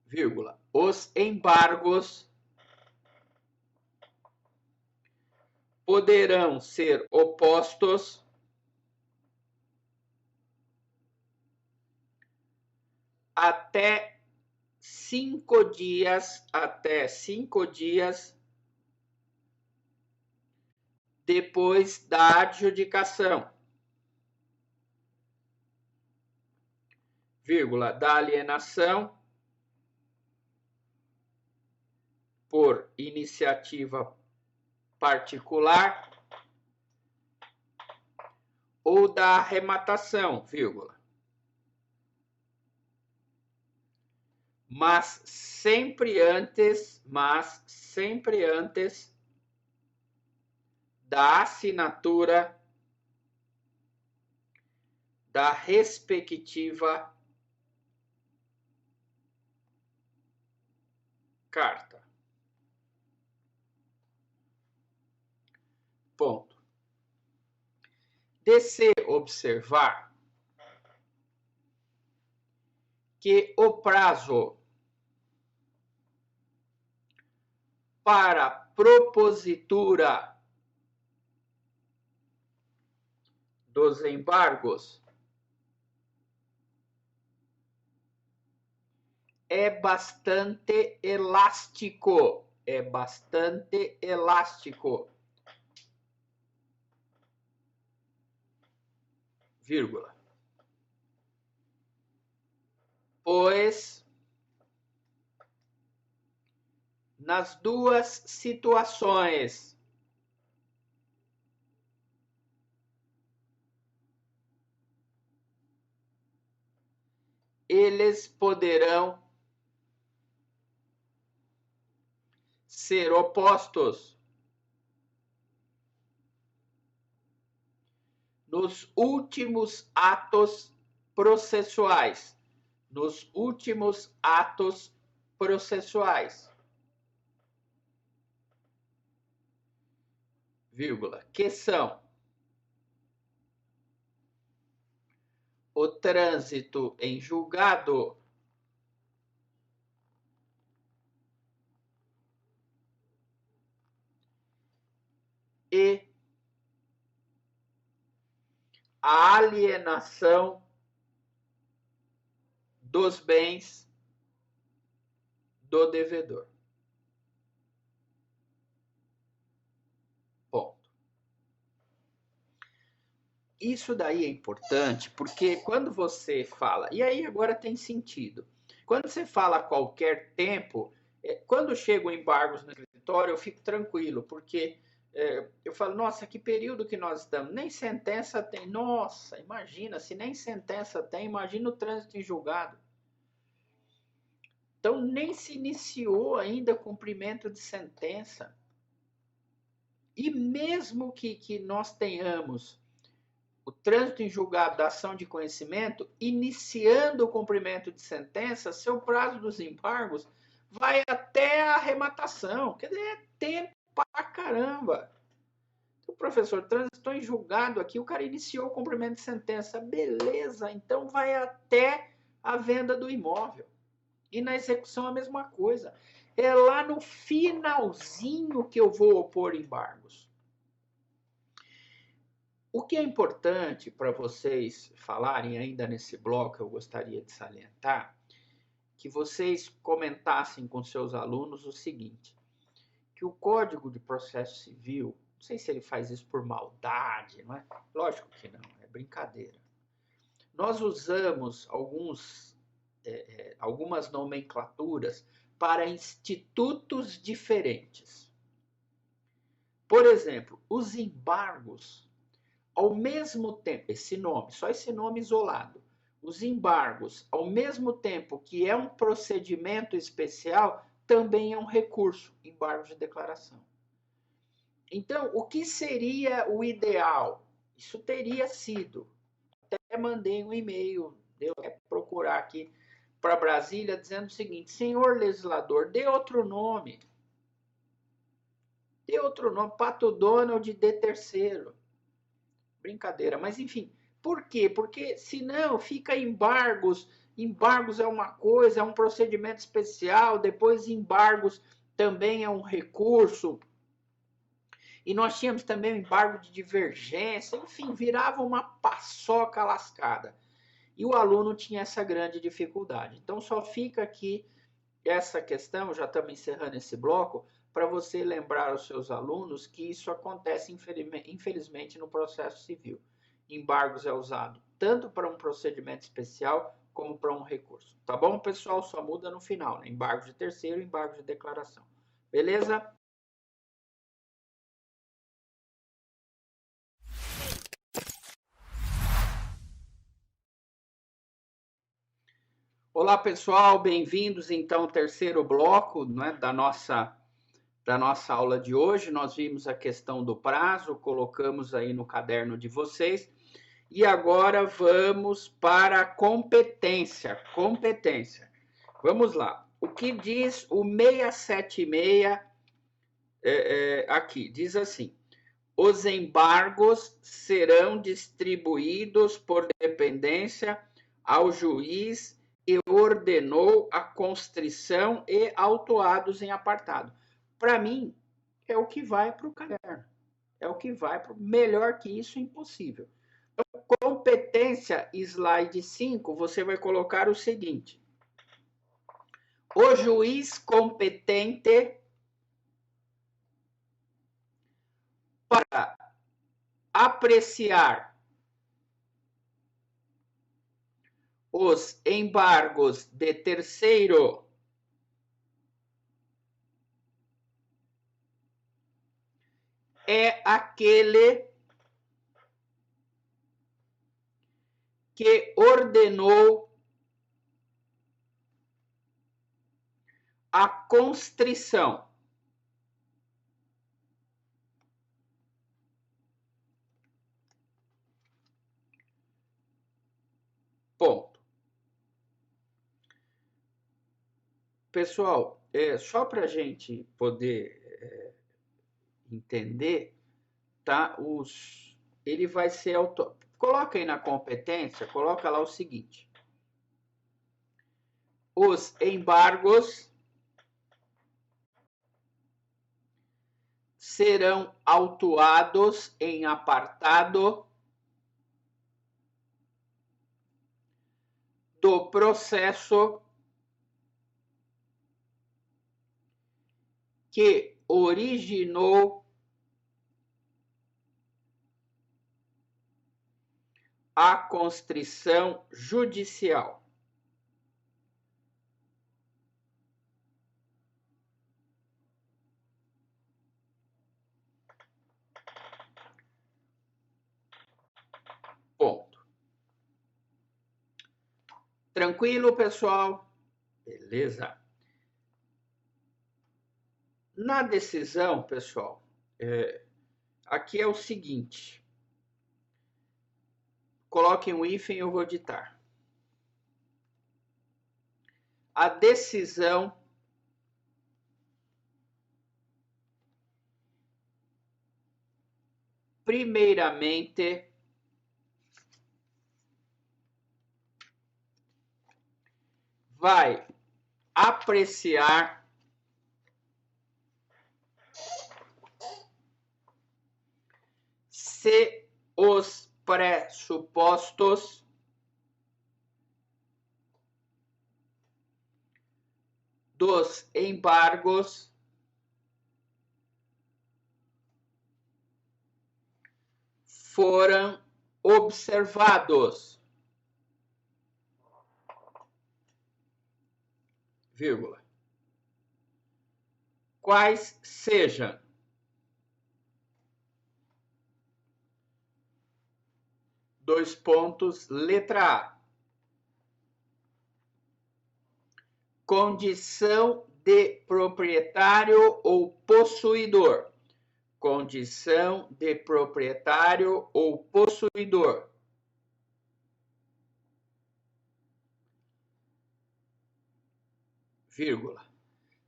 A: vírgula, os embargos poderão ser opostos até 5 dias depois da adjudicação, vírgula, da alienação por iniciativa particular ou da arrematação, vírgula. Mas sempre antes da assinatura da respectiva carta. Ponto. De se observar que o prazo para propositura dos embargos é bastante elástico, vírgula, pois nas 2 situações eles poderão ser opostos nos últimos atos processuais, vírgula, que são o trânsito em julgado e a alienação dos bens do devedor. Ponto. Isso daí é importante porque quando você fala, e aí agora tem sentido, quando você fala a qualquer tempo, quando chegam embargos no escritório, eu fico tranquilo, porque eu falo, nossa, que período que nós estamos, nem sentença tem, nossa, imagina, se nem sentença tem, imagina o trânsito em julgado. Então, nem se iniciou ainda o cumprimento de sentença. E mesmo que nós tenhamos o trânsito em julgado da ação de conhecimento, iniciando o cumprimento de sentença, seu prazo dos embargos vai até a arrematação. Quer dizer, é tempo pra caramba. O professor transitou em julgado aqui, o cara iniciou o cumprimento de sentença. Beleza, então vai até a venda do imóvel. E na execução a mesma coisa. É lá no finalzinho que eu vou opor embargos. O que é importante para vocês falarem ainda nesse bloco, eu gostaria de salientar, que vocês comentassem com seus alunos o seguinte, que o Código de Processo Civil, não sei se ele faz isso por maldade, não é? Lógico que não, é brincadeira. Nós usamos algumas nomenclaturas para institutos diferentes. Por exemplo, os embargos, ao mesmo tempo, só esse nome isolado, os embargos, ao mesmo tempo que é um procedimento especial, também é um recurso, embargo de declaração. Então, o que seria o ideal? Isso teria sido, até mandei um e-mail, deu procurar aqui para Brasília, dizendo o seguinte, senhor legislador, dê outro nome. Dê outro nome, Pato Donald de terceiro. Brincadeira, mas enfim, por quê? Porque senão fica embargos é uma coisa, é um procedimento especial, depois embargos também é um recurso, e nós tínhamos também o embargo de divergência, enfim, virava uma paçoca lascada. E o aluno tinha essa grande dificuldade. Então só fica aqui essa questão, já estamos encerrando esse bloco, para você lembrar aos seus alunos que isso acontece, infelizmente, no processo civil. Embargos é usado tanto para um procedimento especial como para um recurso. Tá bom, pessoal? Só muda no final, né? Embargo de terceiro e embargo de declaração. Beleza? Olá, pessoal. Bem-vindos, então, ao terceiro bloco, né, da nossa aula de hoje. Nós vimos a questão do prazo, colocamos aí no caderno de vocês. E agora vamos para a competência. Competência. Vamos lá. O que diz o 676 aqui? Diz assim: os embargos serão distribuídos por dependência ao juiz e ordenou a constrição e autuados em apartado. Para mim, é o que vai para o caderno. É o que vai para o... Melhor que isso, impossível. Então, competência, slide 5, você vai colocar o seguinte. O juiz competente para apreciar os embargos de terceiro é aquele que ordenou a constrição. Ponto. Pessoal, só para a gente poder entender, tá? Ele vai ser Coloca aí na competência, coloca lá o seguinte: os embargos serão autuados em apartado do processo que originou a constrição judicial. Ponto. Tranquilo, pessoal? Beleza. Na decisão, pessoal, aqui é o seguinte. Coloquem um hífen, eu vou ditar. A decisão primeiramente vai apreciar se os pressupostos dos embargos foram observados, vírgula, quais sejam dois pontos, letra A, condição de proprietário ou possuidor, condição de proprietário ou possuidor, vírgula,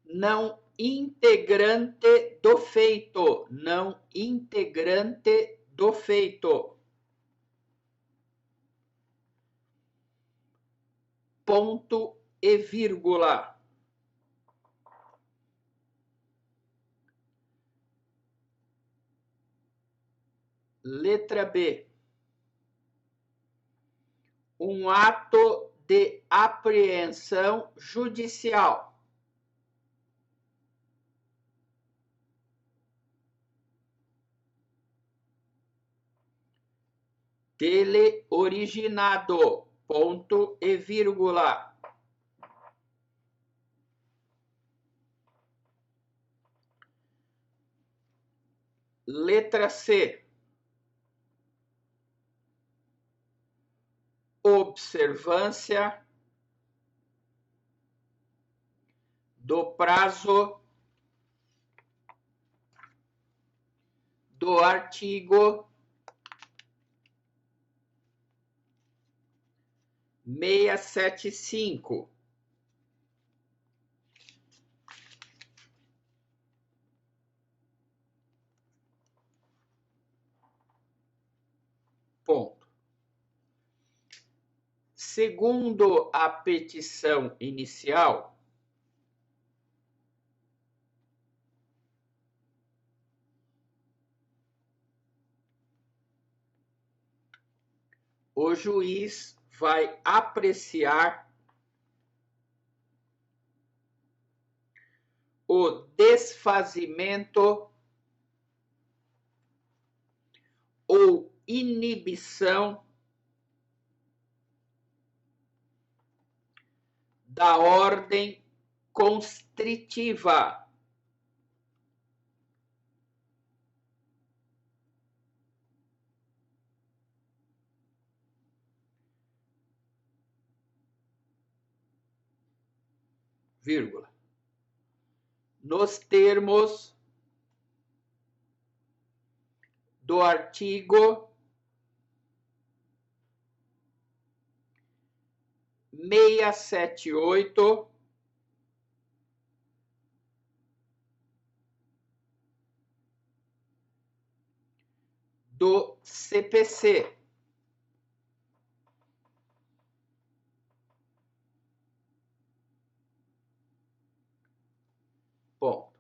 A: não integrante do feito, não integrante do feito, ponto e vírgula. Letra B. Um ato de apreensão judicial. Dele originado, ponto e vírgula. Letra C. Observância do prazo do artigo 675. Ponto. Segundo a petição inicial, o juiz vai apreciar o desfazimento ou inibição da ordem constritiva, vírgula, nos termos do artigo 678 , do CPC. Ponto.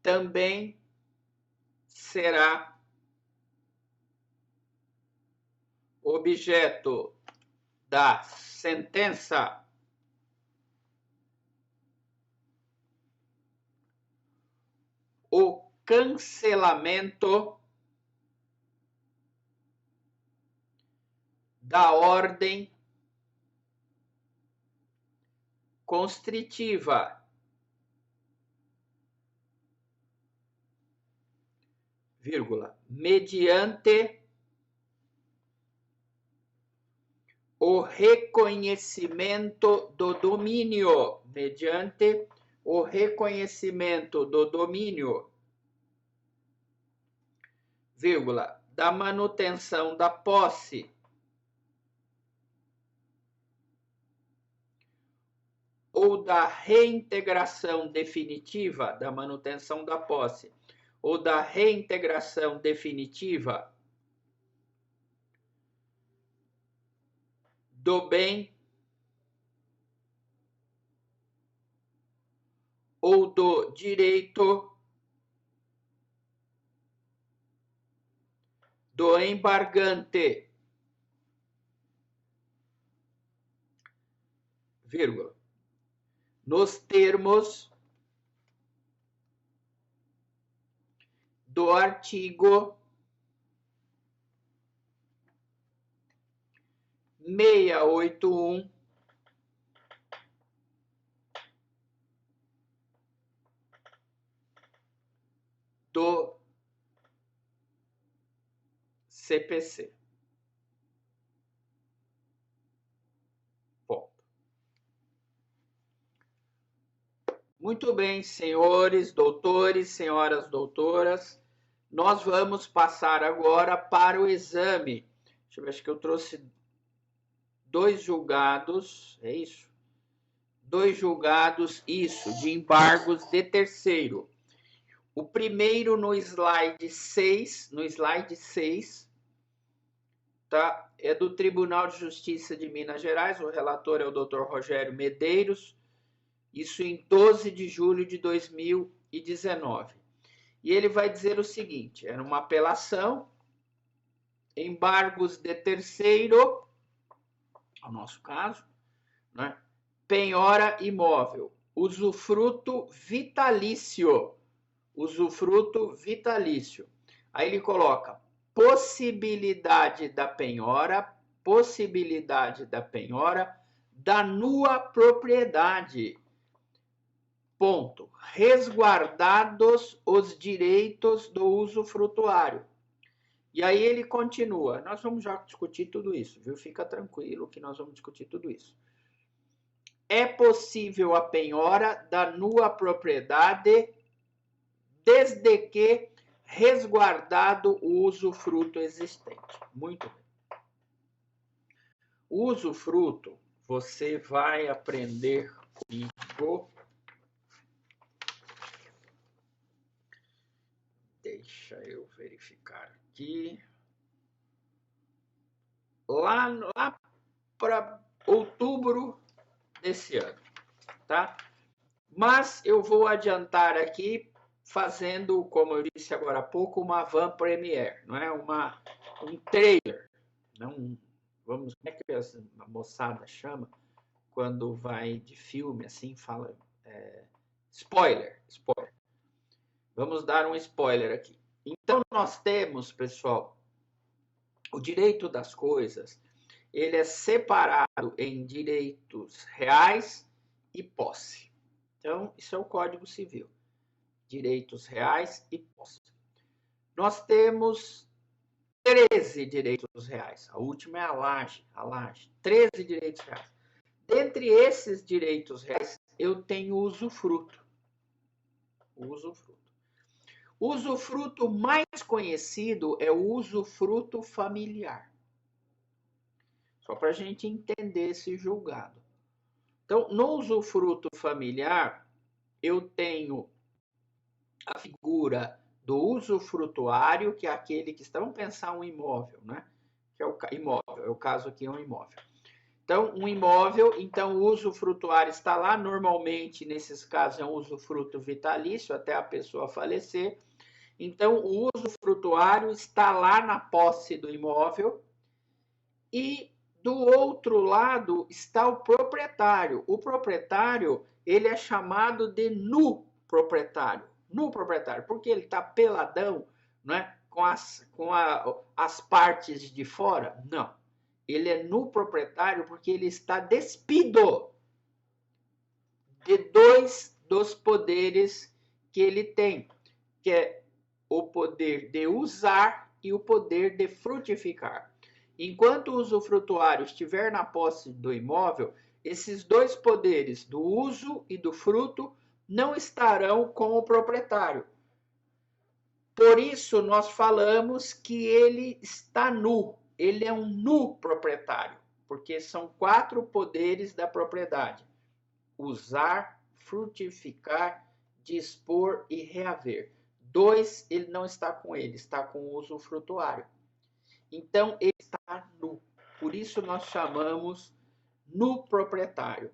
A: Também será objeto da sentença o cancelamento da ordem constritiva, vírgula, mediante o reconhecimento do domínio, mediante o reconhecimento do domínio, vírgula, da manutenção da posse, ou da reintegração definitiva, da manutenção da posse, ou da reintegração definitiva do bem ou do direito do embargante, vírgula, nos termos do artigo 681 do CPC. Ponto. Muito bem, senhores doutores, senhoras doutoras, nós vamos passar agora para o exame. Deixa eu ver, acho que eu trouxe 2 julgados, é isso? 2 julgados, isso, de embargos de terceiro. O primeiro no slide 6, tá? É do Tribunal de Justiça de Minas Gerais, o relator é o Dr. Rogério Medeiros, isso em 12 de julho de 2019. E ele vai dizer o seguinte, era uma apelação, embargos de terceiro, ao nosso caso, né? Penhora imóvel, usufruto vitalício, Aí ele coloca possibilidade da penhora da nua propriedade. Ponto. Resguardados os direitos do usufrutuário. E aí ele continua. Nós vamos já discutir tudo isso, viu? Fica tranquilo que nós vamos discutir tudo isso. É possível a penhora da nua propriedade desde que resguardado o usufruto existente. Muito bem. O usufruto, você vai aprender comigo. Deixa eu verificar aqui. Lá para outubro desse ano, tá? Mas eu vou adiantar aqui fazendo, como eu disse agora há pouco, uma van premiere, não é? Um trailer, não, como é que a moçada chama quando vai de filme assim, fala spoiler. Vamos dar um spoiler aqui. Então nós temos, pessoal, o direito das coisas, ele é separado em direitos reais e posse. Então isso é o Código Civil. Direitos reais e posse. Nós temos 13 direitos reais. A última é a laje. 13 direitos reais. Dentre esses direitos reais, eu tenho o usufruto. O usufruto mais conhecido é o usufruto familiar. Só para a gente entender esse julgado. Então, no usufruto familiar, eu tenho a figura do usufrutuário, que é aquele que vamos pensar um imóvel, né? Que é o imóvel, é o caso aqui é um imóvel. Então, um imóvel, então o usufrutuário está lá, normalmente, nesses casos, é um usufruto vitalício, até a pessoa falecer. Então, o usufrutuário está lá na posse do imóvel e do outro lado está o proprietário. O proprietário, ele é chamado de nu proprietário. Nu proprietário, porque ele está peladão, né? Com as partes de fora? Não. Ele é nu proprietário porque ele está despido de dois dos poderes que ele tem, que é o poder de usar e o poder de frutificar. Enquanto o usufrutuário estiver na posse do imóvel, esses dois poderes, do uso e do fruto, não estarão com o proprietário. Por isso, nós falamos que ele está nu. Ele é um nu proprietário, porque são 4 poderes da propriedade: usar, frutificar, dispor e reaver. 2, ele não está com ele, está com o usufrutuário. Então, ele está nu. Por isso, nós chamamos nu proprietário.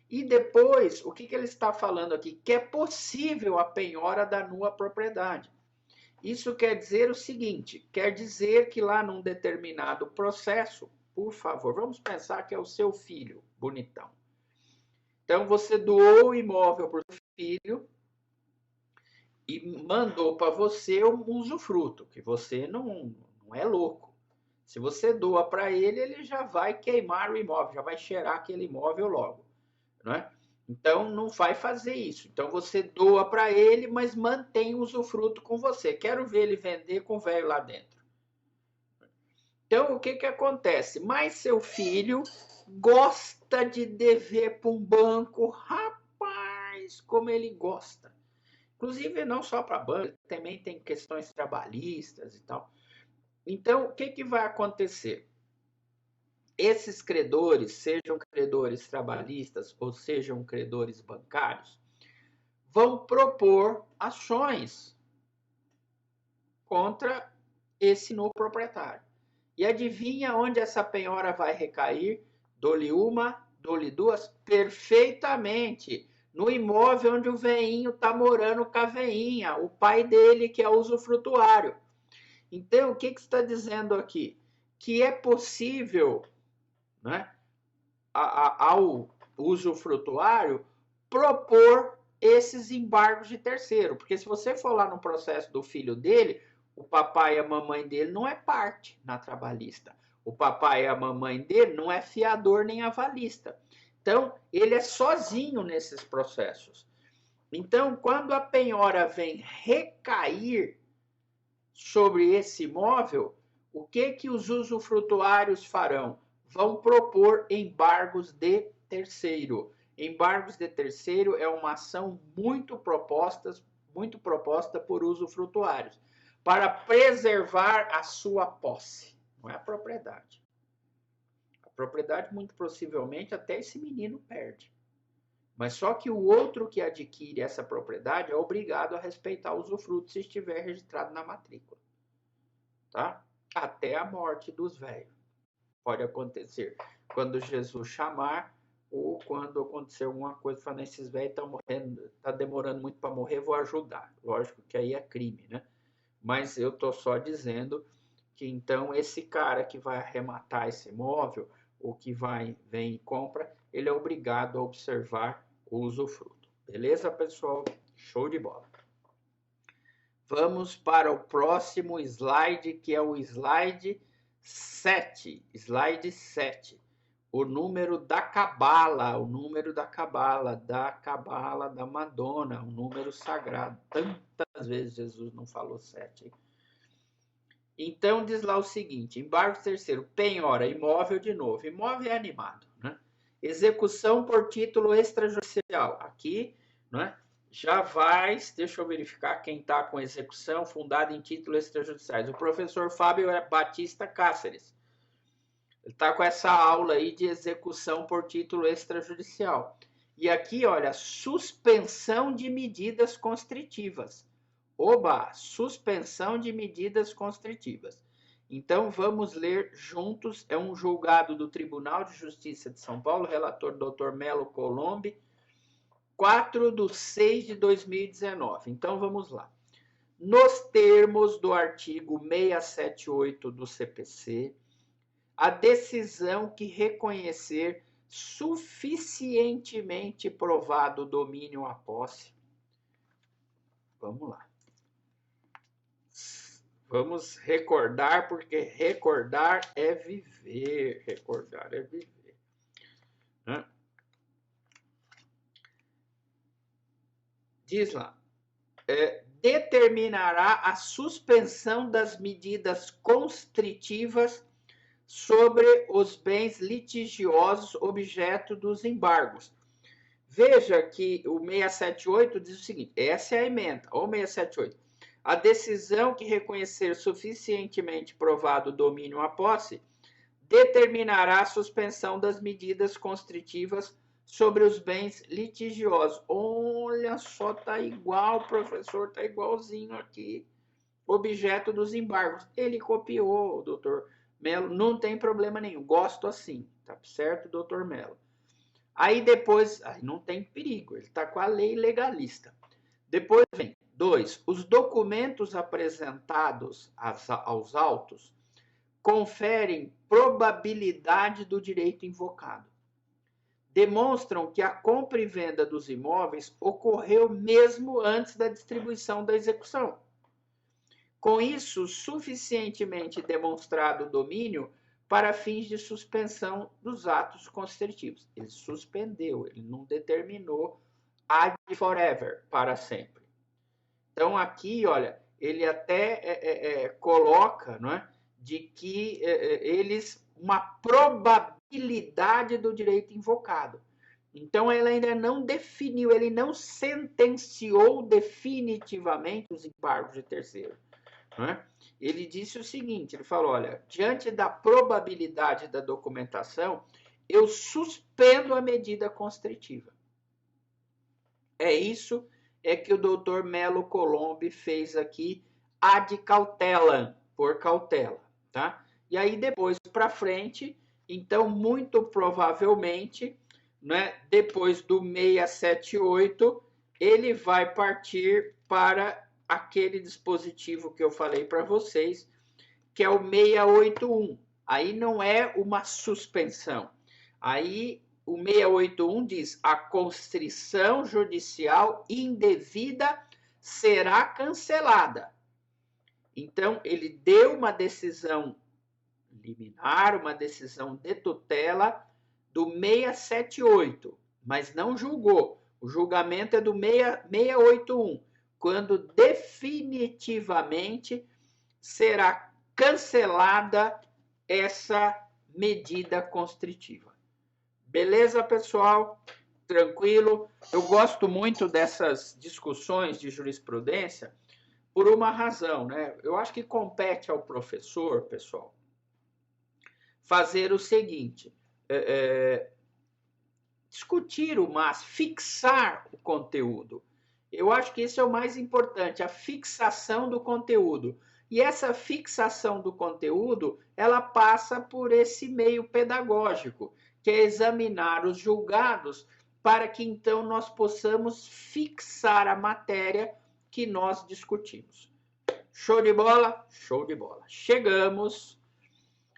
A: E depois, o que ele está falando aqui? Que é possível a penhora da nua propriedade. Isso quer dizer o seguinte, quer dizer que lá num determinado processo, por favor, vamos pensar que é o seu filho, bonitão. Então, você doou o imóvel para o filho e mandou para você um usufruto, que você não é louco. Se você doa para ele, ele já vai queimar o imóvel, já vai cheirar aquele imóvel logo, não é? Então, não vai fazer isso. Então, você doa para ele, mas mantém o usufruto com você. Quero ver ele vender com o velho lá dentro. Então, o que acontece? Mas seu filho gosta de dever para um banco. Rapaz, como ele gosta. Inclusive, não só para banco, também tem questões trabalhistas e tal. Então, o que vai acontecer? Esses credores, sejam credores trabalhistas ou sejam credores bancários, vão propor ações contra esse novo proprietário. E adivinha onde essa penhora vai recair? Dou-lhe uma, dou-lhe duas, perfeitamente. No imóvel onde o veinho está morando com a veinha, o pai dele, que é usufrutuário. Então, o que está dizendo aqui? Que é possível, né, ao usufrutuário propor esses embargos de terceiro. Porque se você for lá no processo do filho dele, o papai e a mamãe dele não é parte na trabalhista. O papai e a mamãe dele não é fiador nem avalista. Então, ele é sozinho nesses processos. Então, quando a penhora vem recair sobre esse imóvel, o que os usufrutuários farão? Vão propor embargos de terceiro. Embargos de terceiro é uma ação muito proposta por usufrutuários, para preservar a sua posse, não é a propriedade. A propriedade, muito possivelmente, até esse menino perde. Mas só que o outro que adquire essa propriedade é obrigado a respeitar o usufruto se estiver registrado na matrícula. Tá? Até a morte dos velhos. Pode acontecer quando Jesus chamar ou quando acontecer alguma coisa, falando, esses velhos estão morrendo, está demorando muito para morrer, vou ajudar. Lógico que aí é crime, né? Mas eu estou só dizendo que então esse cara que vai arrematar esse imóvel, ou que vem e compra, ele é obrigado a observar o usufruto. Beleza, pessoal? Show de bola. Vamos para o próximo slide, que é o slide 7. Slide 7. O número da cabala, da Madonna, um número sagrado. Tantas vezes Jesus não falou 7. Hein? Então, diz lá o seguinte, embargo terceiro, penhora, imóvel de novo. Imóvel é animado, né? Execução por título extrajudicial. Aqui, né? Já vai, deixa eu verificar quem está com execução fundada em títulos extrajudiciais. O professor Fábio Batista Cáceres. Ele está com essa aula aí de execução por título extrajudicial. E aqui, olha, suspensão de medidas constritivas. Oba! Suspensão de medidas constritivas. Então, vamos ler juntos. É um julgado do Tribunal de Justiça de São Paulo, relator Dr. Melo Colombi, 4/6/2019. Então, vamos lá. Nos termos do artigo 678 do CPC, a decisão que reconhecer suficientemente provado o domínio à posse. Vamos lá. Vamos recordar, porque recordar é viver. Recordar é viver. Né? Diz lá. Determinará a suspensão das medidas constritivas sobre os bens litigiosos objeto dos embargos. Veja que o 678 diz o seguinte, essa é a emenda, ou 678. A decisão que reconhecer suficientemente provado o domínio à posse determinará a suspensão das medidas constritivas sobre os bens litigiosos. Olha só, tá igual, professor, tá igualzinho aqui. Objeto dos embargos. Ele copiou, doutor Melo, não tem problema nenhum, gosto assim, tá certo, doutor Melo? Aí depois, não tem perigo, ele está com a lei legalista. Depois vem 2. Os documentos apresentados aos autos conferem probabilidade do direito invocado. Demonstram que a compra e venda dos imóveis ocorreu mesmo antes da distribuição da execução. Com isso, suficientemente demonstrado o domínio para fins de suspensão dos atos constritivos. Ele suspendeu, ele não determinou ad forever, para sempre. Então, aqui, olha, ele até coloca, não é, de que uma probabilidade do direito invocado. Então, ele ainda não definiu, ele não sentenciou definitivamente os embargos de terceiro. Né? Ele disse o seguinte, ele falou, olha, diante da probabilidade da documentação, eu suspendo a medida constritiva. É isso que o doutor Melo Colombi fez aqui, ad cautelam, por cautela, tá? E aí depois para frente, então muito provavelmente, né, depois do 678, ele vai partir para aquele dispositivo que eu falei para vocês, que é o 681. Aí não é uma suspensão. Aí o 681 diz: a constrição judicial indevida será cancelada. Então, ele deu uma decisão liminar, uma decisão de tutela do 678, mas não julgou. O julgamento é do 681, quando definitivamente será cancelada essa medida constritiva. Beleza, pessoal? Tranquilo? Eu gosto muito dessas discussões de jurisprudência por uma razão, né? Eu acho que compete ao professor, pessoal, fazer o seguinte, discutir o mais, fixar o conteúdo. Eu acho que isso é o mais importante, a fixação do conteúdo. E essa fixação do conteúdo, ela passa por esse meio pedagógico, que é examinar os julgados para que então nós possamos fixar a matéria que nós discutimos. Show de bola? Show de bola. Chegamos,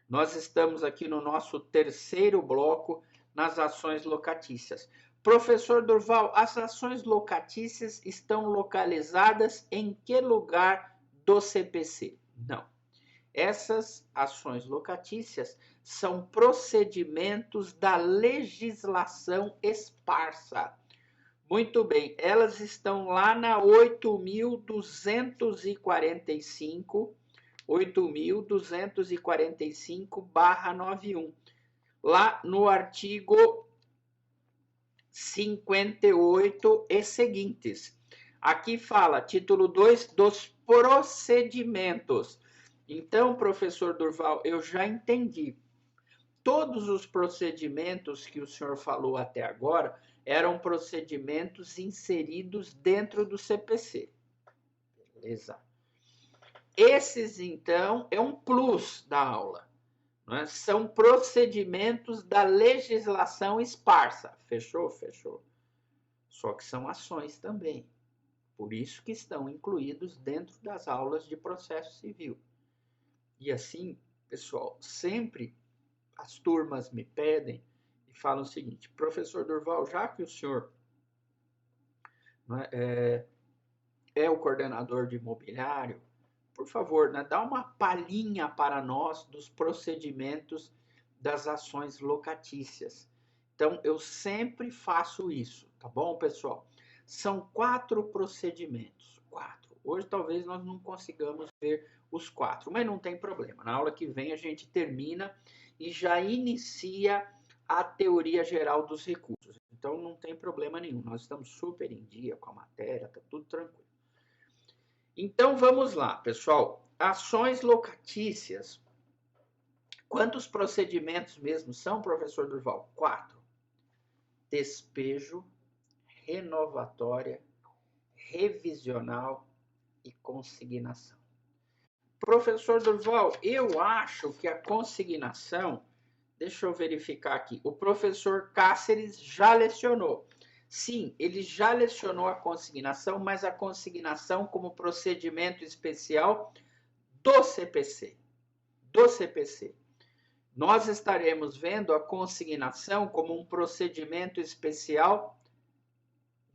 A: nós estamos aqui no nosso terceiro bloco, nas ações locatícias. Professor Durval, as ações locatícias estão localizadas em que lugar do CPC? Não. Essas ações locatícias são procedimentos da legislação esparsa. Muito bem, elas estão lá na 8.245, 8.245/91. Lá no artigo 58 e seguintes. Aqui fala, título 2, dos procedimentos. Então, professor Durval, eu já entendi. Todos os procedimentos que o senhor falou até agora eram procedimentos inseridos dentro do CPC. Exato. Esses, então, é um plus da aula. Não é? São procedimentos da legislação esparsa. Fechou? Fechou. Só que são ações também. Por isso que estão incluídos dentro das aulas de processo civil. E assim, pessoal, sempre as turmas me pedem e falam o seguinte: professor Durval, já que o senhor é o coordenador de imobiliário, por favor, dá uma palhinha para nós dos procedimentos das ações locatícias. Então, eu sempre faço isso, tá bom, pessoal? São 4 procedimentos. 4. Hoje, talvez, nós não consigamos ver os 4, mas não tem problema. Na aula que vem, a gente termina e já inicia a teoria geral dos recursos. Então, não tem problema nenhum. Nós estamos super em dia com a matéria, tá tudo tranquilo. Então, vamos lá, pessoal. Ações locatícias. Quantos procedimentos mesmo são, professor Durval? 4. Despejo, renovatória, revisional e consignação. Professor Durval, eu acho que a consignação, deixa eu verificar aqui, o professor Cáceres já lecionou. Sim, ele já lecionou a consignação, mas a consignação como procedimento especial do CPC. Do CPC. Nós estaremos vendo a consignação como um procedimento especial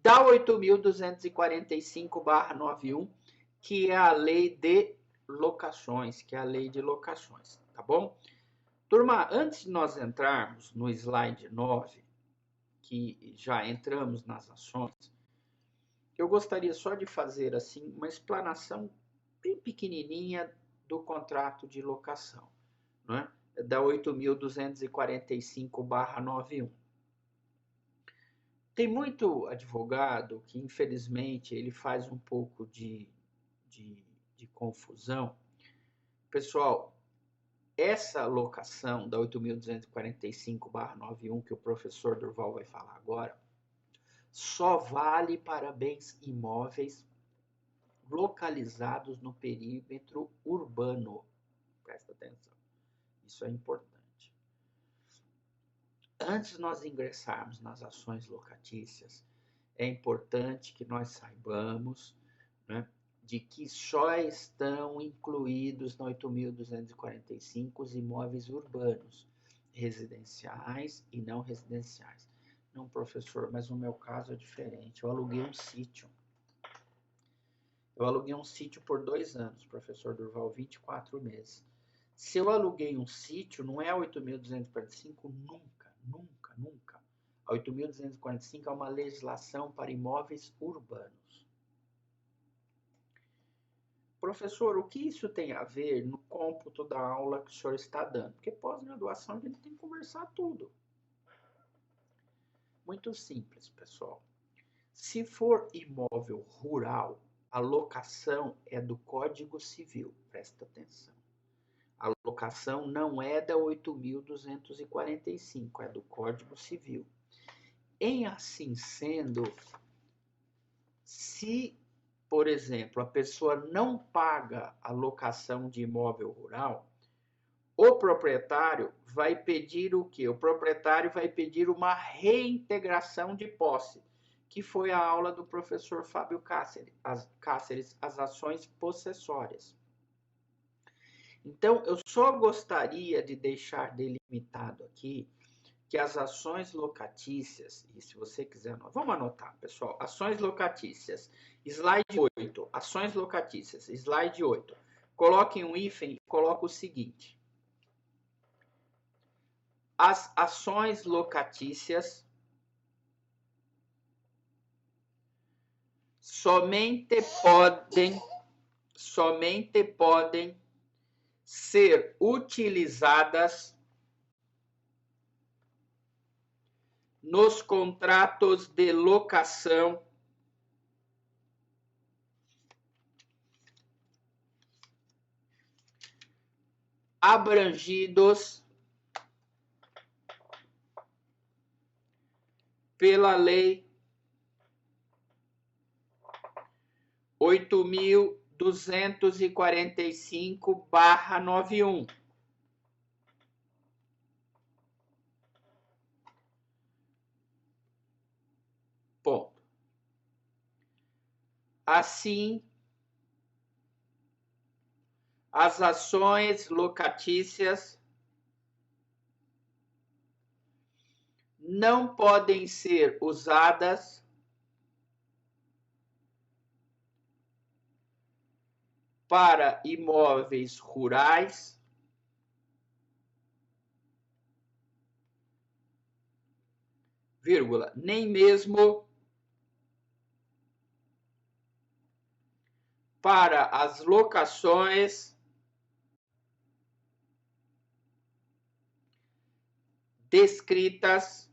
A: da 8.245/91, que é a lei de locações, tá bom? Turma, antes de nós entrarmos no slide 9, que já entramos nas ações, eu gostaria só de fazer assim uma explanação bem pequenininha do contrato de locação, não é? Da 8.245/91. Tem muito advogado que, infelizmente, ele faz um pouco de confusão. Pessoal, essa locação da 8.245/91, que o professor Durval vai falar agora, só vale para bens imóveis localizados no perímetro urbano. Presta atenção, isso é importante. Antes de nós ingressarmos nas ações locatícias, é importante que nós saibamos, né, de que só estão incluídos na 8.245 os imóveis urbanos, residenciais e não residenciais. Não, professor, mas no meu caso é diferente. Eu aluguei um sítio. Eu aluguei um sítio por 2 anos, professor Durval, 24 meses. Se eu aluguei um sítio, não é 8.245 nunca, nunca, nunca. A 8.245 é uma legislação para imóveis urbanos. Professor, o que isso tem a ver no cômputo da aula que o senhor está dando? Porque pós-graduação a gente tem que conversar tudo. Muito simples, pessoal. Se for imóvel rural, a locação é do Código Civil. Presta atenção. A locação não é da 8.245, é do Código Civil. Em assim sendo, se, por exemplo, a pessoa não paga a locação de imóvel rural, o proprietário vai pedir o quê? O proprietário vai pedir uma reintegração de posse, que foi a aula do professor Fábio Cáceres, as ações possessórias. Então, eu só gostaria de deixar delimitado aqui que as ações locatícias, e se você quiser, vamos anotar, pessoal, ações locatícias, slide 8, ações locatícias, slide 8. Coloquem um hífen e coloque o seguinte: as ações locatícias somente podem ser utilizadas nos contratos de locação abrangidos pela Lei 8.245/91. 245/91. Ponto. Assim, as ações locatícias não podem ser usadas para imóveis rurais, vírgula, nem mesmo para as locações descritas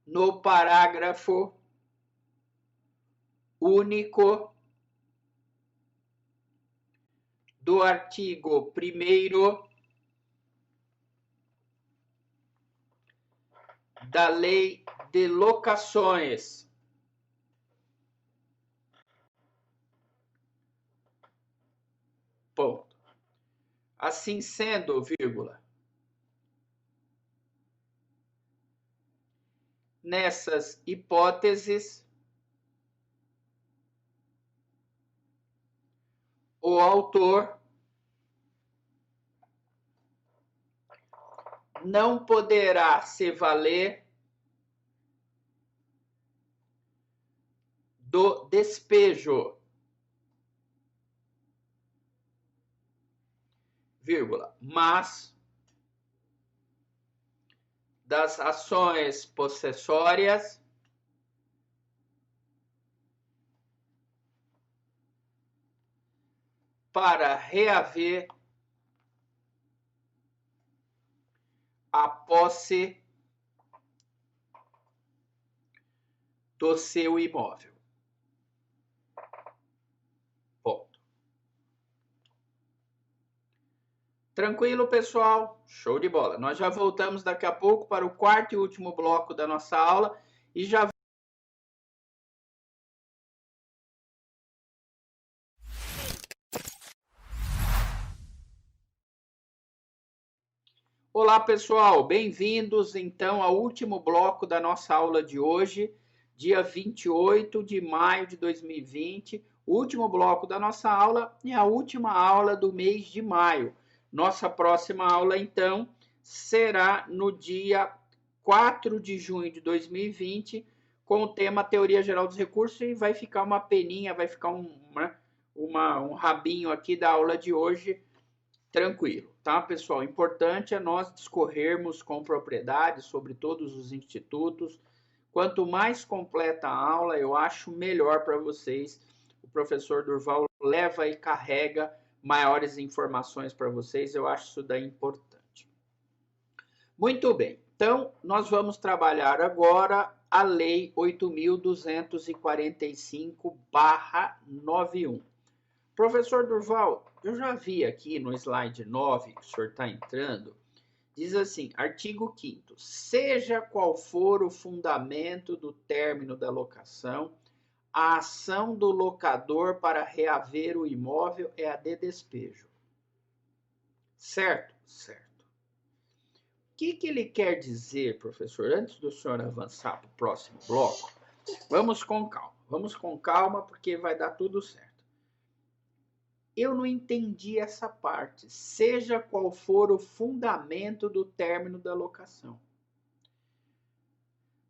A: no parágrafo único do artigo 1º da Lei de Locações. Ponto. Assim sendo, vírgula, nessas hipóteses, o autor não poderá se valer do despejo, vírgula, mas das ações possessórias para reaver a posse do seu imóvel. Ponto. Tranquilo, pessoal? Show de bola. Nós já voltamos daqui a pouco para o quarto e último bloco da nossa aula e já Olá, pessoal, bem-vindos então ao último bloco da nossa aula de hoje, dia 28 de maio de 2020, último bloco da nossa aula e a última aula do mês de maio. Nossa próxima aula, então, será no dia 4 de junho de 2020, com o tema Teoria Geral dos Recursos, e vai ficar uma peninha, vai ficar um rabinho aqui da aula de hoje, tranquilo, tá, pessoal? O importante é nós discorrermos com propriedade sobre todos os institutos. Quanto mais completa a aula, eu acho melhor para vocês. O professor Durval leva e carrega maiores informações para vocês. Eu acho isso daí importante. Muito bem. Então, nós vamos trabalhar agora a Lei 8.245/91. Professor Durval, eu já vi aqui no slide 9, que o senhor está entrando, diz assim, artigo 5º, seja qual for o fundamento do término da locação, a ação do locador para reaver o imóvel é a de despejo. Certo? Certo. O que ele quer dizer, professor? Antes do senhor avançar para o próximo bloco, vamos com calma. Vamos com calma, porque vai dar tudo certo. Eu não entendi essa parte. Seja qual for o fundamento do término da locação.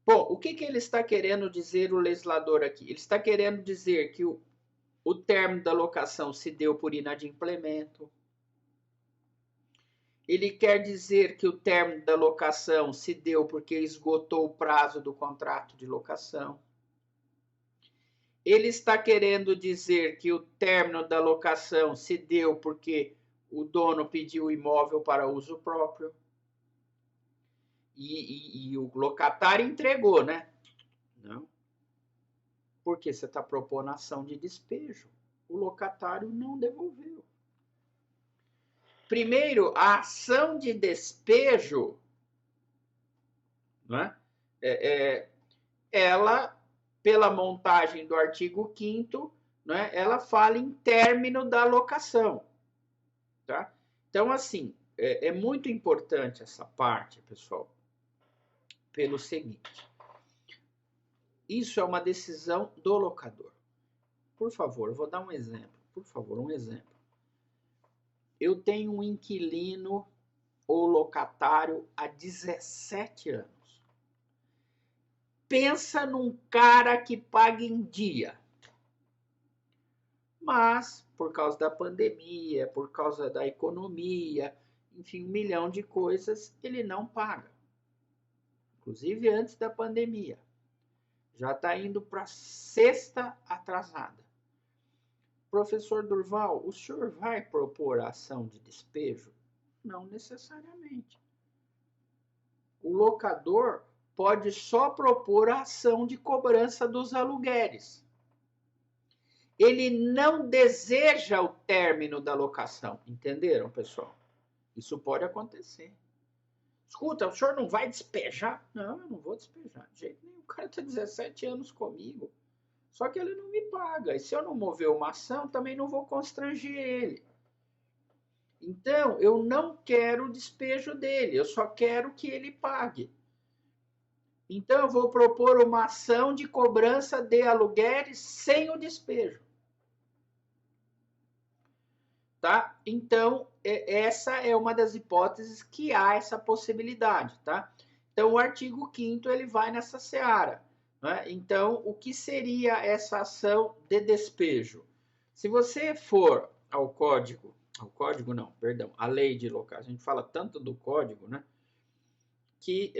A: Bom, o que ele está querendo dizer, o legislador aqui? Ele está querendo dizer que o término da locação se deu por inadimplemento. Ele quer dizer que o término da locação se deu porque esgotou o prazo do contrato de locação. Ele está querendo dizer que o término da locação se deu porque o dono pediu o imóvel para uso próprio. E o locatário entregou, né? Não. Porque você está propondo ação de despejo. O locatário não devolveu. Primeiro, a ação de despejo, né? Ela pela montagem do artigo 5º, né, ela fala em término da locação. Tá? Então, assim, é muito importante essa parte, pessoal, pelo seguinte. Isso é uma decisão do locador. Por favor, eu vou dar um exemplo. Por favor, um exemplo. Eu tenho um inquilino ou locatário há 17 anos. Pensa num cara que paga em dia. Mas, por causa da pandemia, por causa da economia, enfim, 1 milhão de coisas, ele não paga. Inclusive antes da pandemia. Já está indo para a 6ª atrasada. Professor Durval, o senhor vai propor ação de despejo? Não necessariamente. O locador pode só propor a ação de cobrança dos aluguéis. Ele não deseja o término da locação. Entenderam, pessoal? Isso pode acontecer. Escuta, o senhor não vai despejar? Não, eu não vou despejar. De jeito nenhum. O cara está 17 anos comigo. Só que ele não me paga. E se eu não mover uma ação, também não vou constranger ele. Então, eu não quero o despejo dele. Eu só quero que ele pague. Então, eu vou propor uma ação de cobrança de aluguéis sem o despejo. Tá? Então, essa é uma das hipóteses que há essa possibilidade. Tá? Então, o artigo 5º ele vai nessa seara. Né? Então, o que seria essa ação de despejo? Se você for ao código não, perdão, a lei de locação, a gente fala tanto do código, né? Que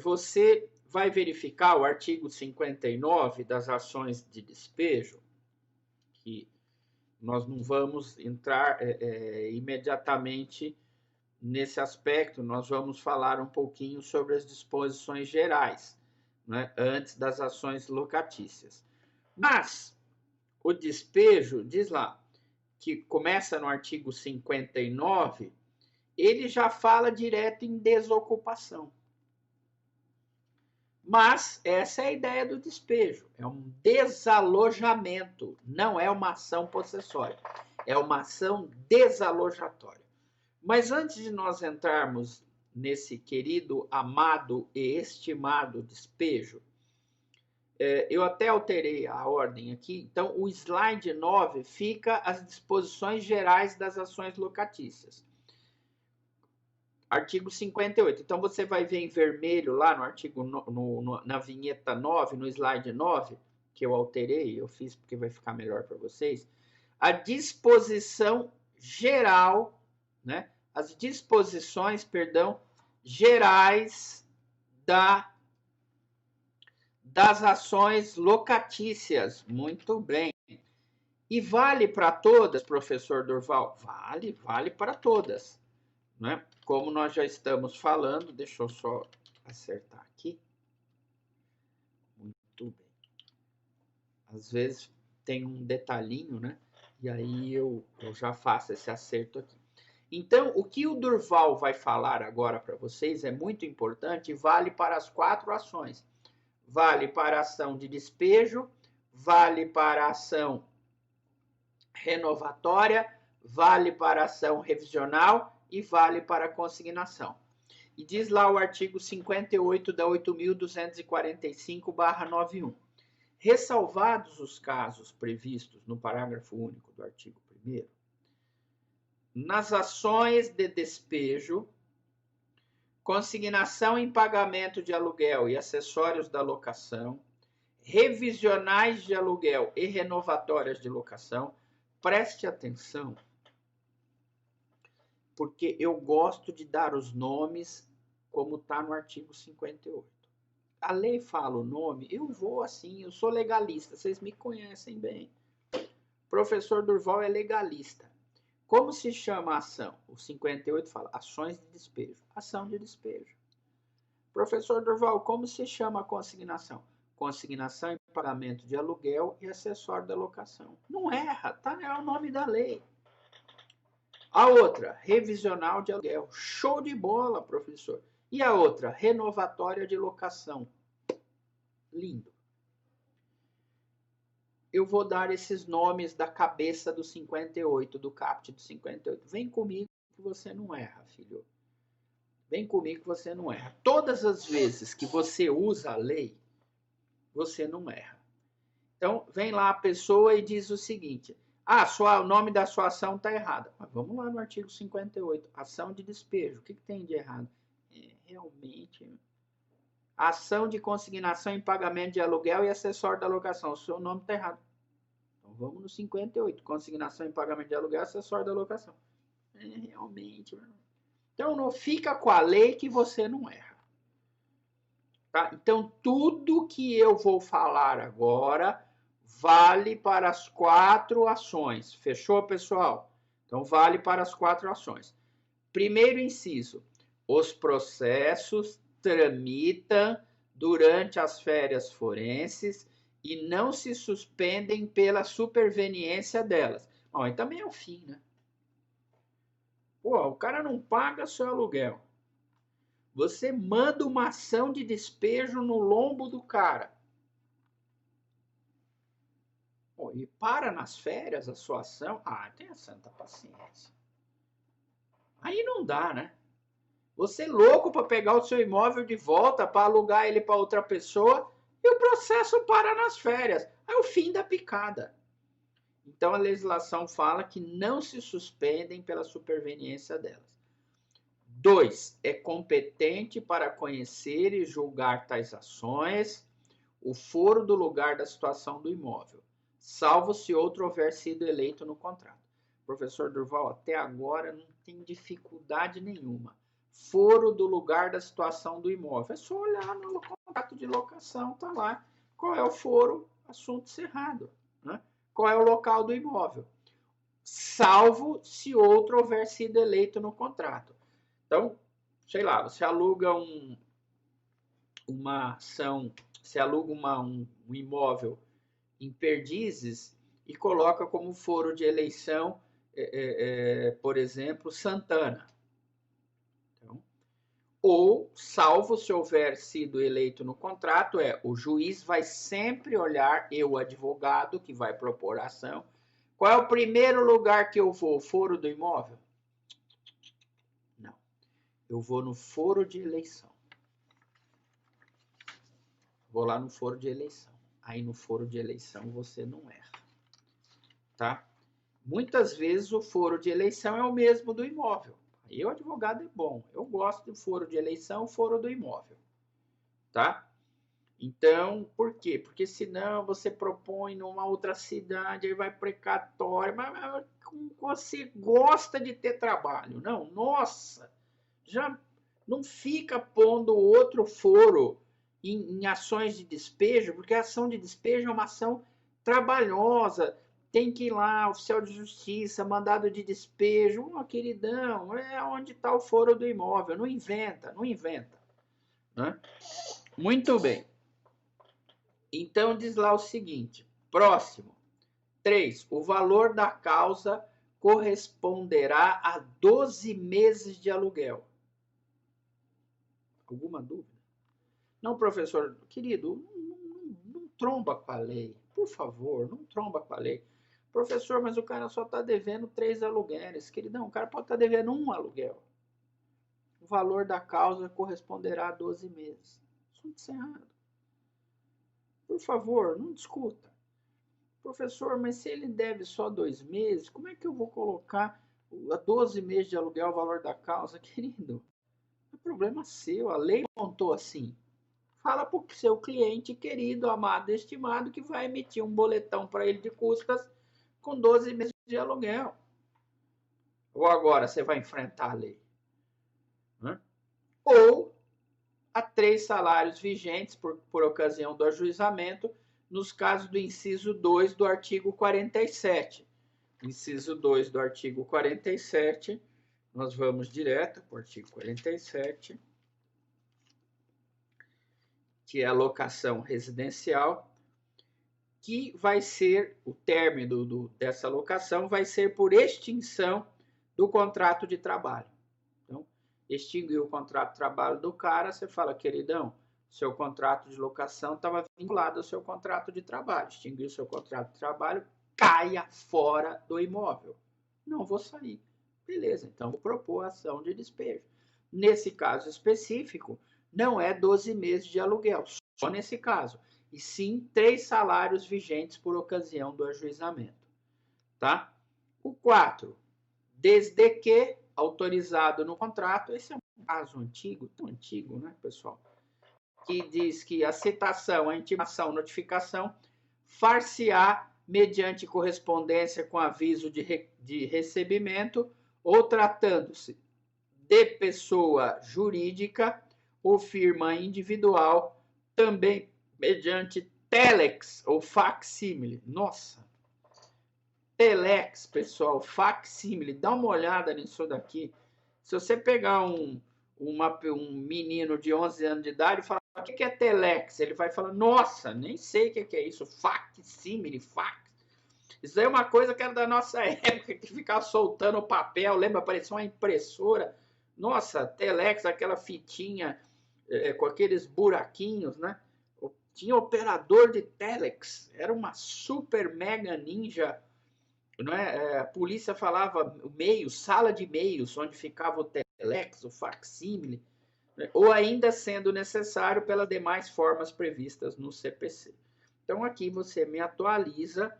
A: você vai verificar o artigo 59 das ações de despejo, que nós não vamos entrar imediatamente nesse aspecto, nós vamos falar um pouquinho sobre as disposições gerais, né, antes das ações locatícias. Mas o despejo, diz lá, que começa no artigo 59, ele já fala direto em desocupação. Mas essa é a ideia do despejo, é um desalojamento, não é uma ação possessória, é uma ação desalojatória. Mas antes de nós entrarmos nesse querido, amado e estimado despejo, eu até alterei a ordem aqui, então o slide 9 fica as disposições gerais das ações locatícias. Artigo 58. Então, você vai ver em vermelho lá no artigo, na vinheta 9, no slide 9, que eu alterei, eu fiz porque vai ficar melhor para vocês, a disposição geral, né? As disposições, perdão, gerais das ações locatícias. Muito bem. E vale para todas, professor Durval? Vale para todas, né? Como nós já estamos falando, deixa eu só acertar aqui. Muito bem. Às vezes tem um detalhinho, né? E aí eu já faço esse acerto aqui. Então, o que o Durval vai falar agora para vocês é muito importante e vale para as 4 ações. Vale para a ação de despejo, vale para a ação renovatória, vale para a ação revisional e vale para a consignação. E diz lá o artigo 58 da 8.245/91. Ressalvados os casos previstos no parágrafo único do artigo 1º, nas ações de despejo, consignação em pagamento de aluguel e acessórios da locação, revisionais de aluguel e renovatórias de locação, preste atenção, porque eu gosto de dar os nomes como está no artigo 58. A lei fala o nome, eu vou assim, eu sou legalista, vocês me conhecem bem. Professor Durval é legalista. Como se chama a ação? O 58 fala ações de despejo. Ação de despejo. Professor Durval, como se chama a consignação? Consignação em pagamento de aluguel e acessório da locação. Não erra, tá? É o nome da lei. A outra, revisional de aluguel. Show de bola, professor. E a outra, renovatória de locação. Lindo. eu vou dar esses nomes da cabeça do 58, do CAPT do 58. Vem comigo que você não erra, filho. Vem comigo que você não erra. Todas as vezes que você usa a lei, você não erra. Então, vem lá a pessoa e diz o seguinte: o nome da sua ação está errado. Mas vamos lá no artigo 58, ação de despejo. O que tem de errado? Realmente, ação de consignação em pagamento de aluguel e acessório da locação. O seu nome está errado. Então, vamos no 58, consignação em pagamento de aluguel e acessório da locação. Realmente, então não fica com a lei que você não erra. Tá? Então, tudo que eu vou falar agora vale para as 4 ações. Fechou, pessoal? Então, vale para as 4 ações. Primeiro inciso: os processos tramitam durante as férias forenses e não se suspendem pela superveniência delas. Bom, e também é o fim, né? Pô, o cara não paga seu aluguel. Você manda uma ação de despejo no lombo do cara. Pô, e para nas férias a sua ação. Tenha santa paciência. Aí não dá, né? Você é louco para pegar o seu imóvel de volta, para alugar ele para outra pessoa, e o processo para nas férias. É o fim da picada. Então a legislação fala que não se suspendem pela superveniência delas. 2. É competente para conhecer e julgar tais ações o foro do lugar da situação do imóvel, salvo se outro houver sido eleito no contrato. Professor Durval, até agora não tem dificuldade nenhuma. Foro do lugar da situação do imóvel. É só olhar no contrato de locação, tá lá. Qual é o foro? Assunto encerrado. Né? Qual é o local do imóvel? Salvo se outro houver sido eleito no contrato. Então, sei lá, você aluga uma ação, você aluga um imóvel em Perdizes e coloca como foro de eleição, por exemplo, Santana. Então, ou, salvo se houver sido eleito no contrato, o juiz vai sempre olhar, o advogado que vai propor a ação, qual é o primeiro lugar que eu vou? Foro do imóvel? Não. Eu vou no foro de eleição. Vou lá no foro de eleição. Aí no foro de eleição você não erra. Tá? Muitas vezes o foro de eleição é o mesmo do imóvel. Aí o advogado é bom. Eu gosto do foro de eleição, foro do imóvel. Tá? Então, por quê? Porque senão você propõe numa outra cidade, aí vai precatório, mas você gosta de ter trabalho. Não, nossa, já não fica pondo outro foro em ações de despejo, porque a ação de despejo é uma ação trabalhosa. Tem que ir lá, oficial de justiça, mandado de despejo. Queridão, é onde está o foro do imóvel. Não inventa, não inventa. Né? Muito bem. Então, diz lá o seguinte. Próximo. 3. O valor da causa corresponderá a 12 meses de aluguel. Alguma dúvida? Não, professor, querido, não tromba com a lei. Por favor, não tromba com a lei. Professor, mas o cara só está devendo 3 aluguéis. Queridão, o cara pode estar devendo 1 aluguel. O valor da causa corresponderá a 12 meses. Assunto encerrado. Por favor, não discuta. Professor, mas se ele deve só 2 meses, como é que eu vou colocar a 12 meses de aluguel o valor da causa? Querido, é problema seu. A lei montou assim. Fala para o seu cliente querido, amado, estimado, que vai emitir um boletão para ele de custas com 12 meses de aluguel. Ou agora você vai enfrentar a lei. Né? Ou a 3 salários vigentes por ocasião do ajuizamento, nos casos do inciso 2 do artigo 47. Inciso 2 do artigo 47, nós vamos direto para o artigo 47, que é a locação residencial, que vai ser, o término dessa locação vai ser por extinção do contrato de trabalho. Então, extinguiu o contrato de trabalho do cara, você fala, queridão, seu contrato de locação estava vinculado ao seu contrato de trabalho. Extinguiu seu contrato de trabalho, caia fora do imóvel. Não vou sair. Beleza, então vou propor a ação de despejo. Nesse caso específico, não é 12 meses de aluguel, só nesse caso, e sim 3 salários vigentes por ocasião do ajuizamento. Tá? O 4, desde que autorizado no contrato, esse é um caso antigo, tão antigo, né, pessoal? Que diz que a citação, a intimação, notificação, far-se-á mediante correspondência com aviso de recebimento ou tratando-se de pessoa jurídica ou firma individual, também mediante telex ou facsímile. Nossa! Telex, pessoal, facsímile. Dá uma olhada nisso daqui. Se você pegar um menino de 11 anos de idade e falar o que é telex, ele vai falar, nossa, nem sei o que é isso, facsímile, fax. Isso aí é uma coisa que era da nossa época, que ficava soltando o papel, lembra? Parecia uma impressora. Nossa, telex, aquela fitinha com aqueles buraquinhos, né? Tinha operador de telex, era uma super mega ninja, não é? A polícia falava meio, sala de meios, onde ficava o telex, o facsímile, né? Ou ainda sendo necessário pelas demais formas previstas no CPC. Então aqui você me atualiza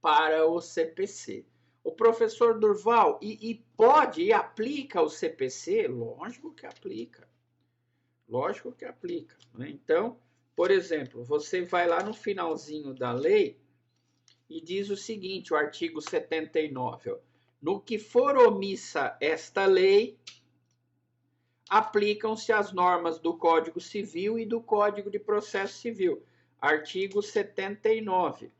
A: para o CPC. O professor Durval, e pode e aplica o CPC? Lógico que aplica. Lógico que aplica. Né? Então, por exemplo, você vai lá no finalzinho da lei e diz o seguinte, o artigo 79, ó, no que for omissa esta lei, aplicam-se as normas do Código Civil e do Código de Processo Civil. Artigo 79.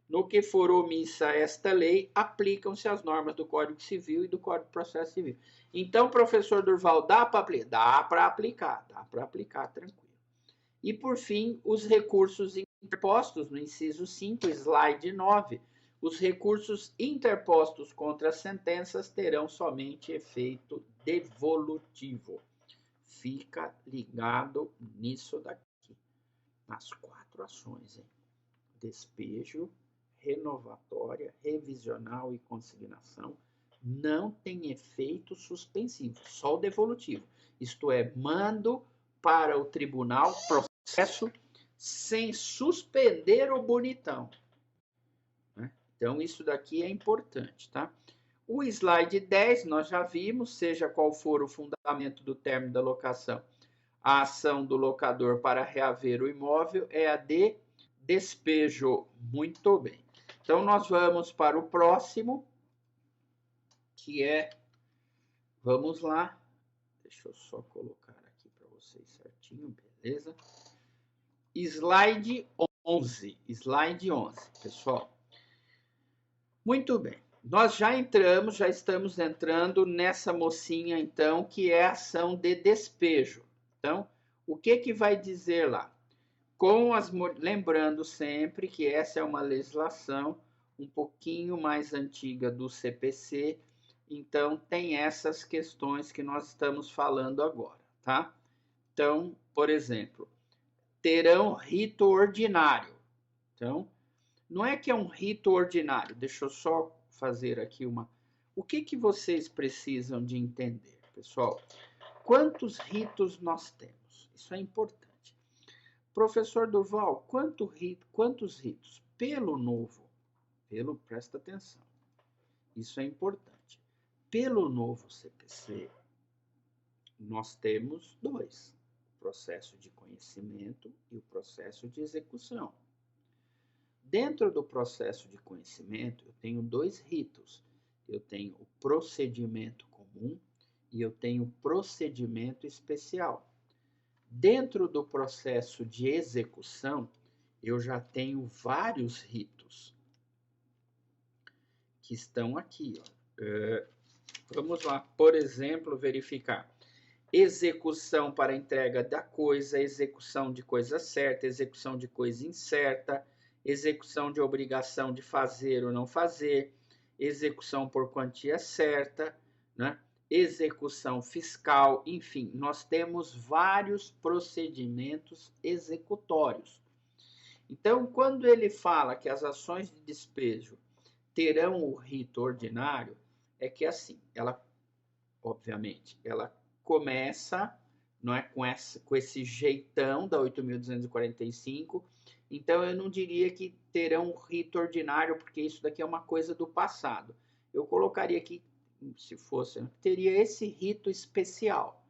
A: No que for omissa esta lei, aplicam-se as normas do Código Civil e do Código de Processo Civil. Então, professor Durval, dá para aplicar? Dá para aplicar, tranquilo. E, por fim, os recursos interpostos, no inciso 5, slide 9, os recursos interpostos contra as sentenças terão somente efeito devolutivo. Fica ligado nisso daqui, nas 4 ações, hein? Despejo, renovatória, revisional e consignação não tem efeito suspensivo, só o devolutivo. Isto é, mando para o tribunal processo sem suspender o bonitão. Né? Então, isso daqui é importante, tá? O slide 10, nós já vimos, seja qual for o fundamento do término da locação, a ação do locador para reaver o imóvel é a de despejo. Muito bem. Então, nós vamos para o próximo, que é, vamos lá, deixa eu só colocar aqui para vocês certinho, beleza? Slide 11, pessoal. Muito bem. Nós já estamos entrando nessa mocinha, então, que é a ação de despejo. Então, o que vai dizer lá? Lembrando sempre que essa é uma legislação um pouquinho mais antiga do CPC, então tem essas questões que nós estamos falando agora, tá? Então, por exemplo, terão rito ordinário. Então, não é que é um rito ordinário, deixa eu só fazer aqui uma... O que vocês precisam de entender, pessoal? Quantos ritos nós temos? Isso é importante. Professor Durval, quantos ritos? Presta atenção, isso é importante. Pelo novo CPC, nós temos 2, o processo de conhecimento e o processo de execução. Dentro do processo de conhecimento, eu tenho 2 ritos. Eu tenho o procedimento comum e eu tenho o procedimento especial. Dentro do processo de execução, eu já tenho vários ritos que estão aqui. Ó. Vamos lá, por exemplo, verificar. Execução para entrega da coisa, execução de coisa certa, execução de coisa incerta, execução de obrigação de fazer ou não fazer, execução por quantia certa, né? execução fiscal, enfim, nós temos vários procedimentos executórios. Então, quando ele fala que as ações de despejo terão o rito ordinário, é que assim, ela, obviamente, ela começa, não é, com esse jeitão da 8.245, então eu não diria que terão um rito ordinário, porque isso daqui é uma coisa do passado. Eu colocaria aqui, se fosse, teria esse rito especial,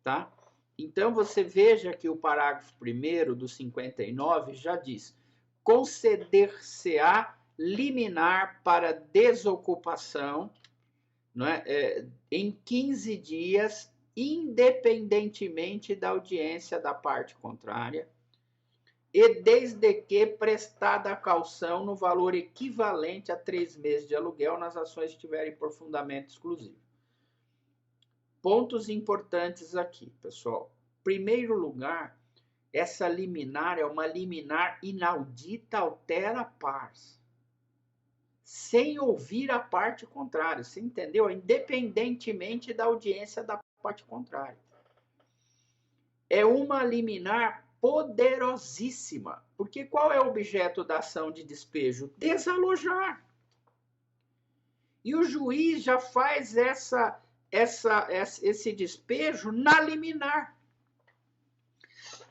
A: tá? Então, você veja que o parágrafo 1º do 59 já diz: conceder-se-á liminar para desocupação, não é, em 15 dias, independentemente da audiência da parte contrária, e desde que prestada a caução no valor equivalente a 3 meses de aluguel nas ações que tiverem por fundamento exclusivo. Pontos importantes aqui, pessoal. Em primeiro lugar, essa liminar é uma liminar inaudita altera pars, sem ouvir a parte contrária. Você entendeu? Independentemente da audiência da parte contrária. É uma liminar poderosíssima. Porque qual é o objeto da ação de despejo? Desalojar. E o juiz já faz esse despejo na liminar.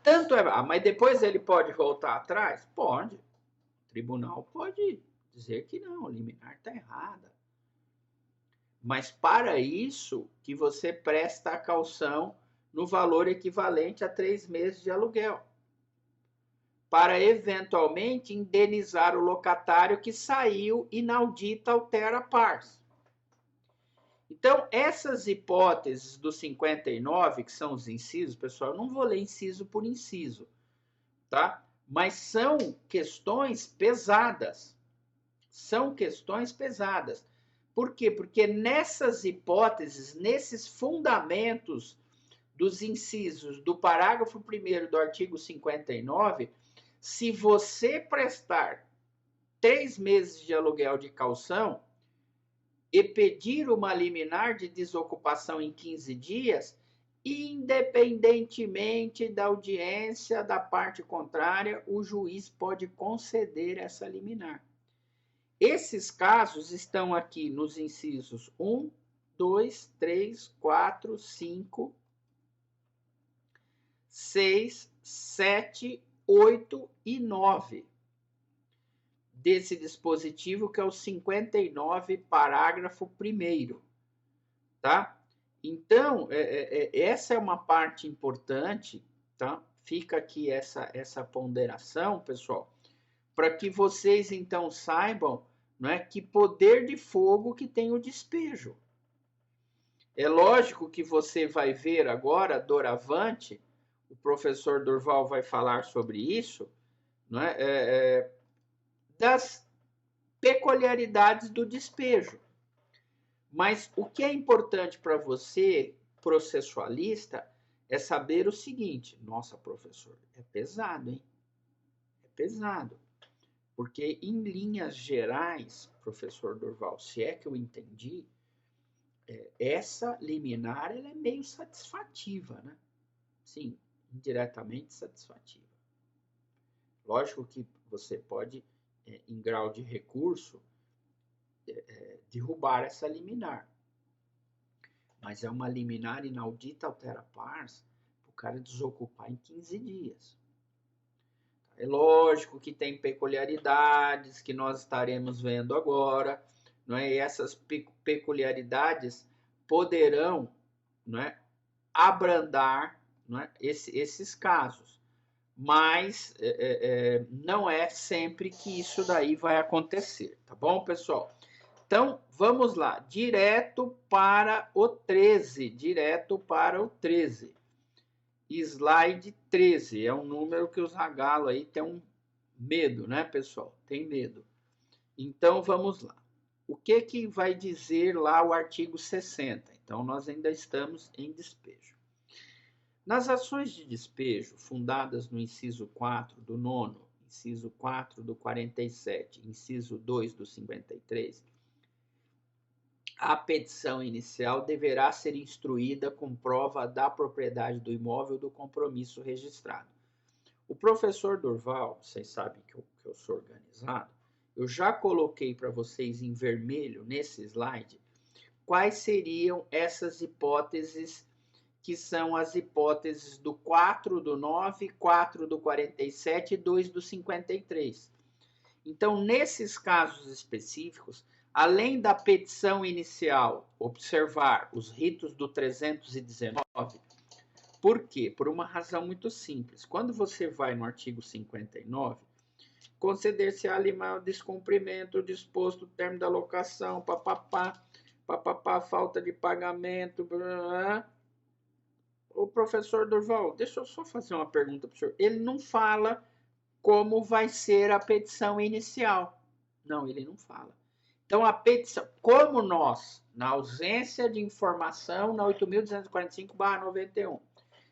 A: Tanto é, mas depois ele pode voltar atrás? Pode. O tribunal pode dizer que não, a liminar está errada. Mas para isso que você presta a caução no valor equivalente a 3 meses de aluguel, para eventualmente indenizar o locatário que saiu inaudita altera pars. Então, essas hipóteses do 59, que são os incisos, pessoal, eu não vou ler inciso por inciso, tá? Mas são questões pesadas. São questões pesadas. Por quê? Porque nessas hipóteses, nesses fundamentos dos incisos do parágrafo 1º do artigo 59, se você prestar 3 meses de aluguel de caução e pedir uma liminar de desocupação em 15 dias, independentemente da audiência da parte contrária, o juiz pode conceder essa liminar. Esses casos estão aqui nos incisos 1, 2, 3, 4, 5, 6, 7, 8 e 9 desse dispositivo, que é o 59, parágrafo 1º, tá? Então, essa é uma parte importante, tá? Fica aqui essa ponderação, pessoal, para que vocês, então, saibam, não é, que poder de fogo que tem o despejo. É lógico que você vai ver agora, doravante, o professor Durval vai falar sobre isso, não é? Das peculiaridades do despejo. Mas o que é importante para você, processualista, é saber o seguinte: nossa, professor, é pesado, hein? É pesado. Porque, em linhas gerais, professor Durval, se é que eu entendi, essa liminar ela é meio satisfativa, né? Sim, indiretamente satisfativa. Lógico que você pode, em grau de recurso, derrubar essa liminar. Mas é uma liminar inaudita altera pars para o cara desocupar em 15 dias. É lógico que tem peculiaridades que nós estaremos vendo agora, não é? E essas peculiaridades poderão, não é, abrandar, não é, esses casos. Mas não é sempre que isso daí vai acontecer, tá bom, pessoal? Então, vamos lá, direto para o 13, direto para o 13. Slide 13, é um número que os ragalos aí tem um medo, né, pessoal? Tem medo. Então, vamos lá. O que vai dizer lá o artigo 60? Então, nós ainda estamos em despejo. Nas ações de despejo fundadas no inciso 4 do 9º, inciso 4 do 47, inciso 2 do 53, a petição inicial deverá ser instruída com prova da propriedade do imóvel do compromisso registrado. O professor Durval, vocês sabem que eu sou organizado, eu já coloquei para vocês em vermelho nesse slide quais seriam essas hipóteses, que são as hipóteses do 4 do 9, 4 do 47 e 2 do 53. Então, nesses casos específicos, além da petição inicial, observar os ritos do 319. Por quê? Por uma razão muito simples. Quando você vai no artigo 59, conceder-se-á o descumprimento disposto no termo da locação, papapá, falta de pagamento. O professor Durval, deixa eu só fazer uma pergunta para o senhor. Ele não fala como vai ser a petição inicial. Não, ele não fala. Então, a petição, como nós, na ausência de informação na 8.245/91,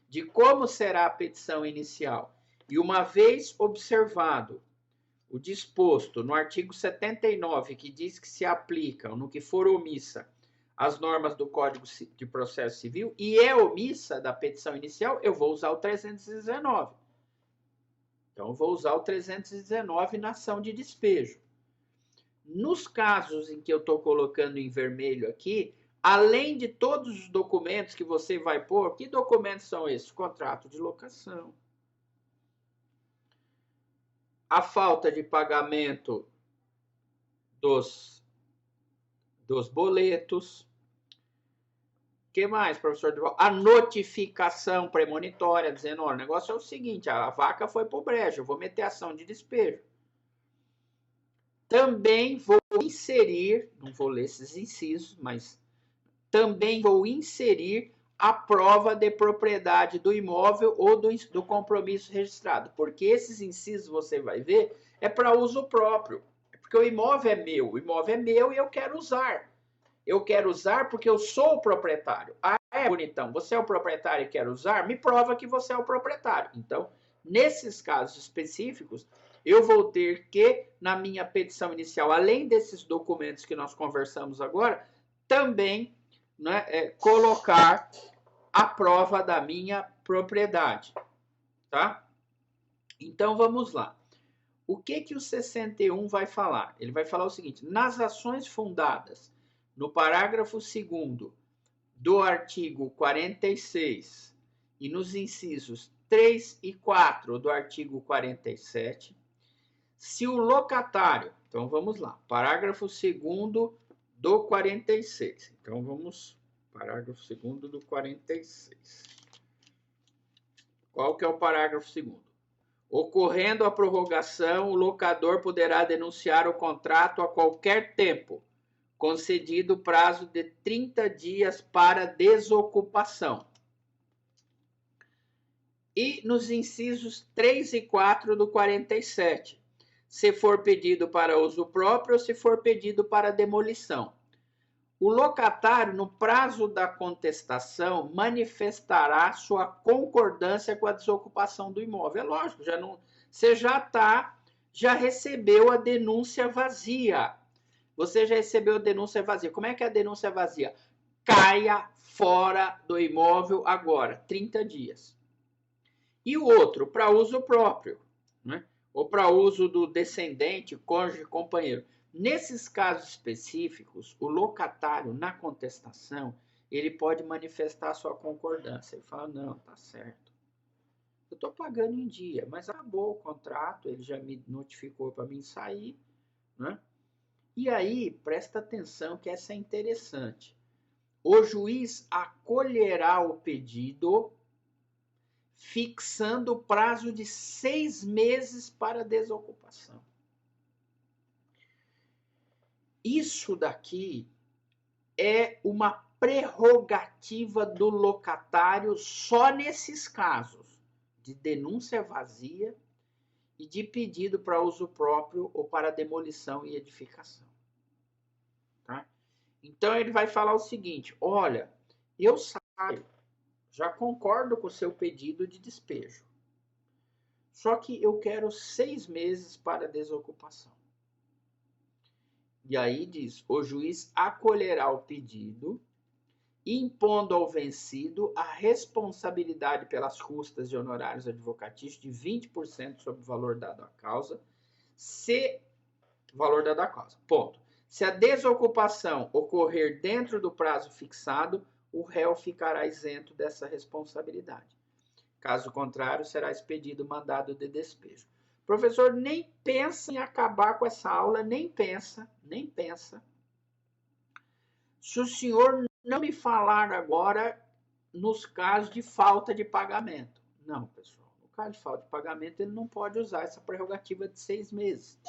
A: de como será a petição inicial, e uma vez observado o disposto no artigo 79, que diz que se aplicam, no que for omissa, as normas do Código de Processo Civil, e é omissa da petição inicial, eu vou usar o 319. Então, eu vou usar o 319 na ação de despejo. Nos casos em que eu estou colocando em vermelho aqui, além de todos os documentos que você vai pôr, que documentos são esses? Contrato de locação, a falta de pagamento dos boletos. O que mais, professor? A notificação premonitória, dizendo, ó, o negócio é o seguinte, a vaca foi pro brejo, eu vou meter ação de despejo. Também vou inserir, não vou ler esses incisos, mas também vou inserir a prova de propriedade do imóvel ou do compromisso registrado. Porque esses incisos, você vai ver, é para uso próprio. Porque o imóvel é meu e eu quero usar. Eu quero usar porque eu sou o proprietário. Ah, é, bonitão, você é o proprietário e quer usar? Me prova que você é o proprietário. Então, nesses casos específicos, eu vou ter que, na minha petição inicial, além desses documentos que nós conversamos agora, também, né, colocar a prova da minha propriedade, tá? Então, vamos lá. O que o 61 vai falar? Ele vai falar o seguinte: nas ações fundadas no parágrafo 2º do artigo 46 e nos incisos 3 e 4 do artigo 47, se o locatário, então vamos lá, parágrafo 2º do 46. Então vamos, parágrafo 2º do 46. Qual que é o parágrafo 2º? Ocorrendo a prorrogação, o locador poderá denunciar o contrato a qualquer tempo, concedido prazo de 30 dias para desocupação. E nos incisos 3 e 4 do 47, se for pedido para uso próprio ou se for pedido para demolição. O locatário, no prazo da contestação, manifestará sua concordância com a desocupação do imóvel. É lógico, você já recebeu a denúncia vazia. Você já recebeu a denúncia vazia. Como é que é a denúncia vazia? Caia fora do imóvel agora, 30 dias. E o outro, para uso próprio, né? Ou para uso do descendente, cônjuge, companheiro. Nesses casos específicos, o locatário, na contestação, ele pode manifestar sua concordância. Ele fala, não, tá certo. Eu estou pagando em dia, mas acabou o contrato, ele já me notificou para mim sair, né? E aí, presta atenção que essa é interessante. O juiz acolherá o pedido, fixando o prazo de 6 meses para desocupação. Isso daqui é uma prerrogativa do locatário só nesses casos de denúncia vazia e de pedido para uso próprio ou para demolição e edificação. Tá? Então ele vai falar o seguinte: olha, eu saio, já concordo com o seu pedido de despejo, só que eu quero 6 meses para desocupação. E aí diz, o juiz acolherá o pedido, impondo ao vencido a responsabilidade pelas custas e honorários advocatícios de 20% sobre o valor dado à causa, ponto. Se a desocupação ocorrer dentro do prazo fixado, o réu ficará isento dessa responsabilidade. Caso contrário, será expedido mandado de despejo. Professor, nem pensa em acabar com essa aula, nem pensa. Se o senhor não me falar agora nos casos de falta de pagamento. Não, pessoal. No caso de falta de pagamento, ele não pode usar essa prerrogativa de 6 meses.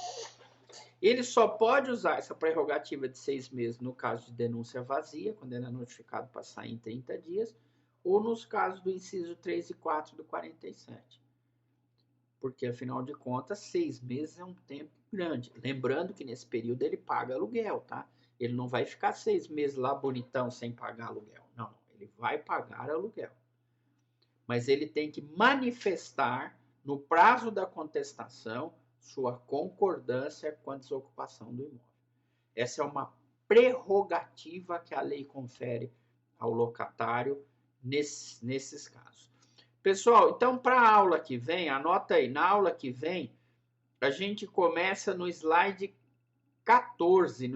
A: Ele só pode usar essa prerrogativa de 6 meses no caso de denúncia vazia, quando ele é notificado para sair em 30 dias, ou nos casos do inciso 3 e 4 do 47. Porque, afinal de contas, 6 meses é um tempo grande. Lembrando que nesse período ele paga aluguel, tá? Ele não vai ficar 6 meses lá bonitão sem pagar aluguel. Não, ele vai pagar aluguel. Mas ele tem que manifestar, no prazo da contestação, sua concordância com a desocupação do imóvel. Essa é uma prerrogativa que a lei confere ao locatário nesses casos. Pessoal, então para a aula que vem, anota aí, na aula que vem, a gente começa no slide 14,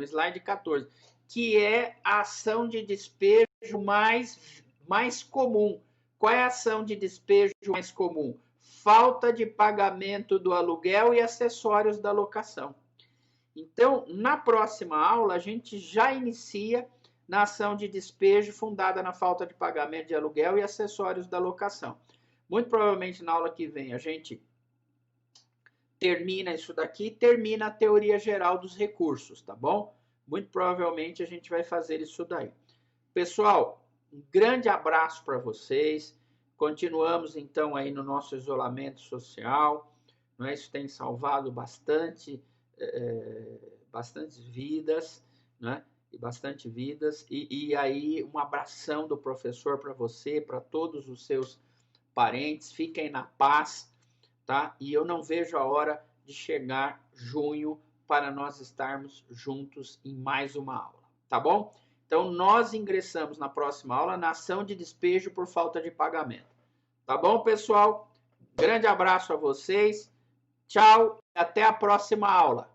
A: que é a ação de despejo mais comum. Qual é a ação de despejo mais comum? Falta de pagamento do aluguel e acessórios da locação. Então, na próxima aula, a gente já inicia na ação de despejo fundada na falta de pagamento de aluguel e acessórios da locação. Muito provavelmente na aula que vem a gente termina isso daqui, termina a teoria geral dos recursos, tá bom? Muito provavelmente a gente vai fazer isso daí. Pessoal, um grande abraço para vocês. Continuamos então aí no nosso isolamento social, não é? Isso tem salvado bastantes vidas, né? E aí um abração do professor para você, para todos os seus parentes, fiquem na paz, tá? E eu não vejo a hora de chegar junho para nós estarmos juntos em mais uma aula, tá bom? Então, nós ingressamos na próxima aula na ação de despejo por falta de pagamento. Tá bom, pessoal? Grande abraço a vocês. Tchau e até a próxima aula.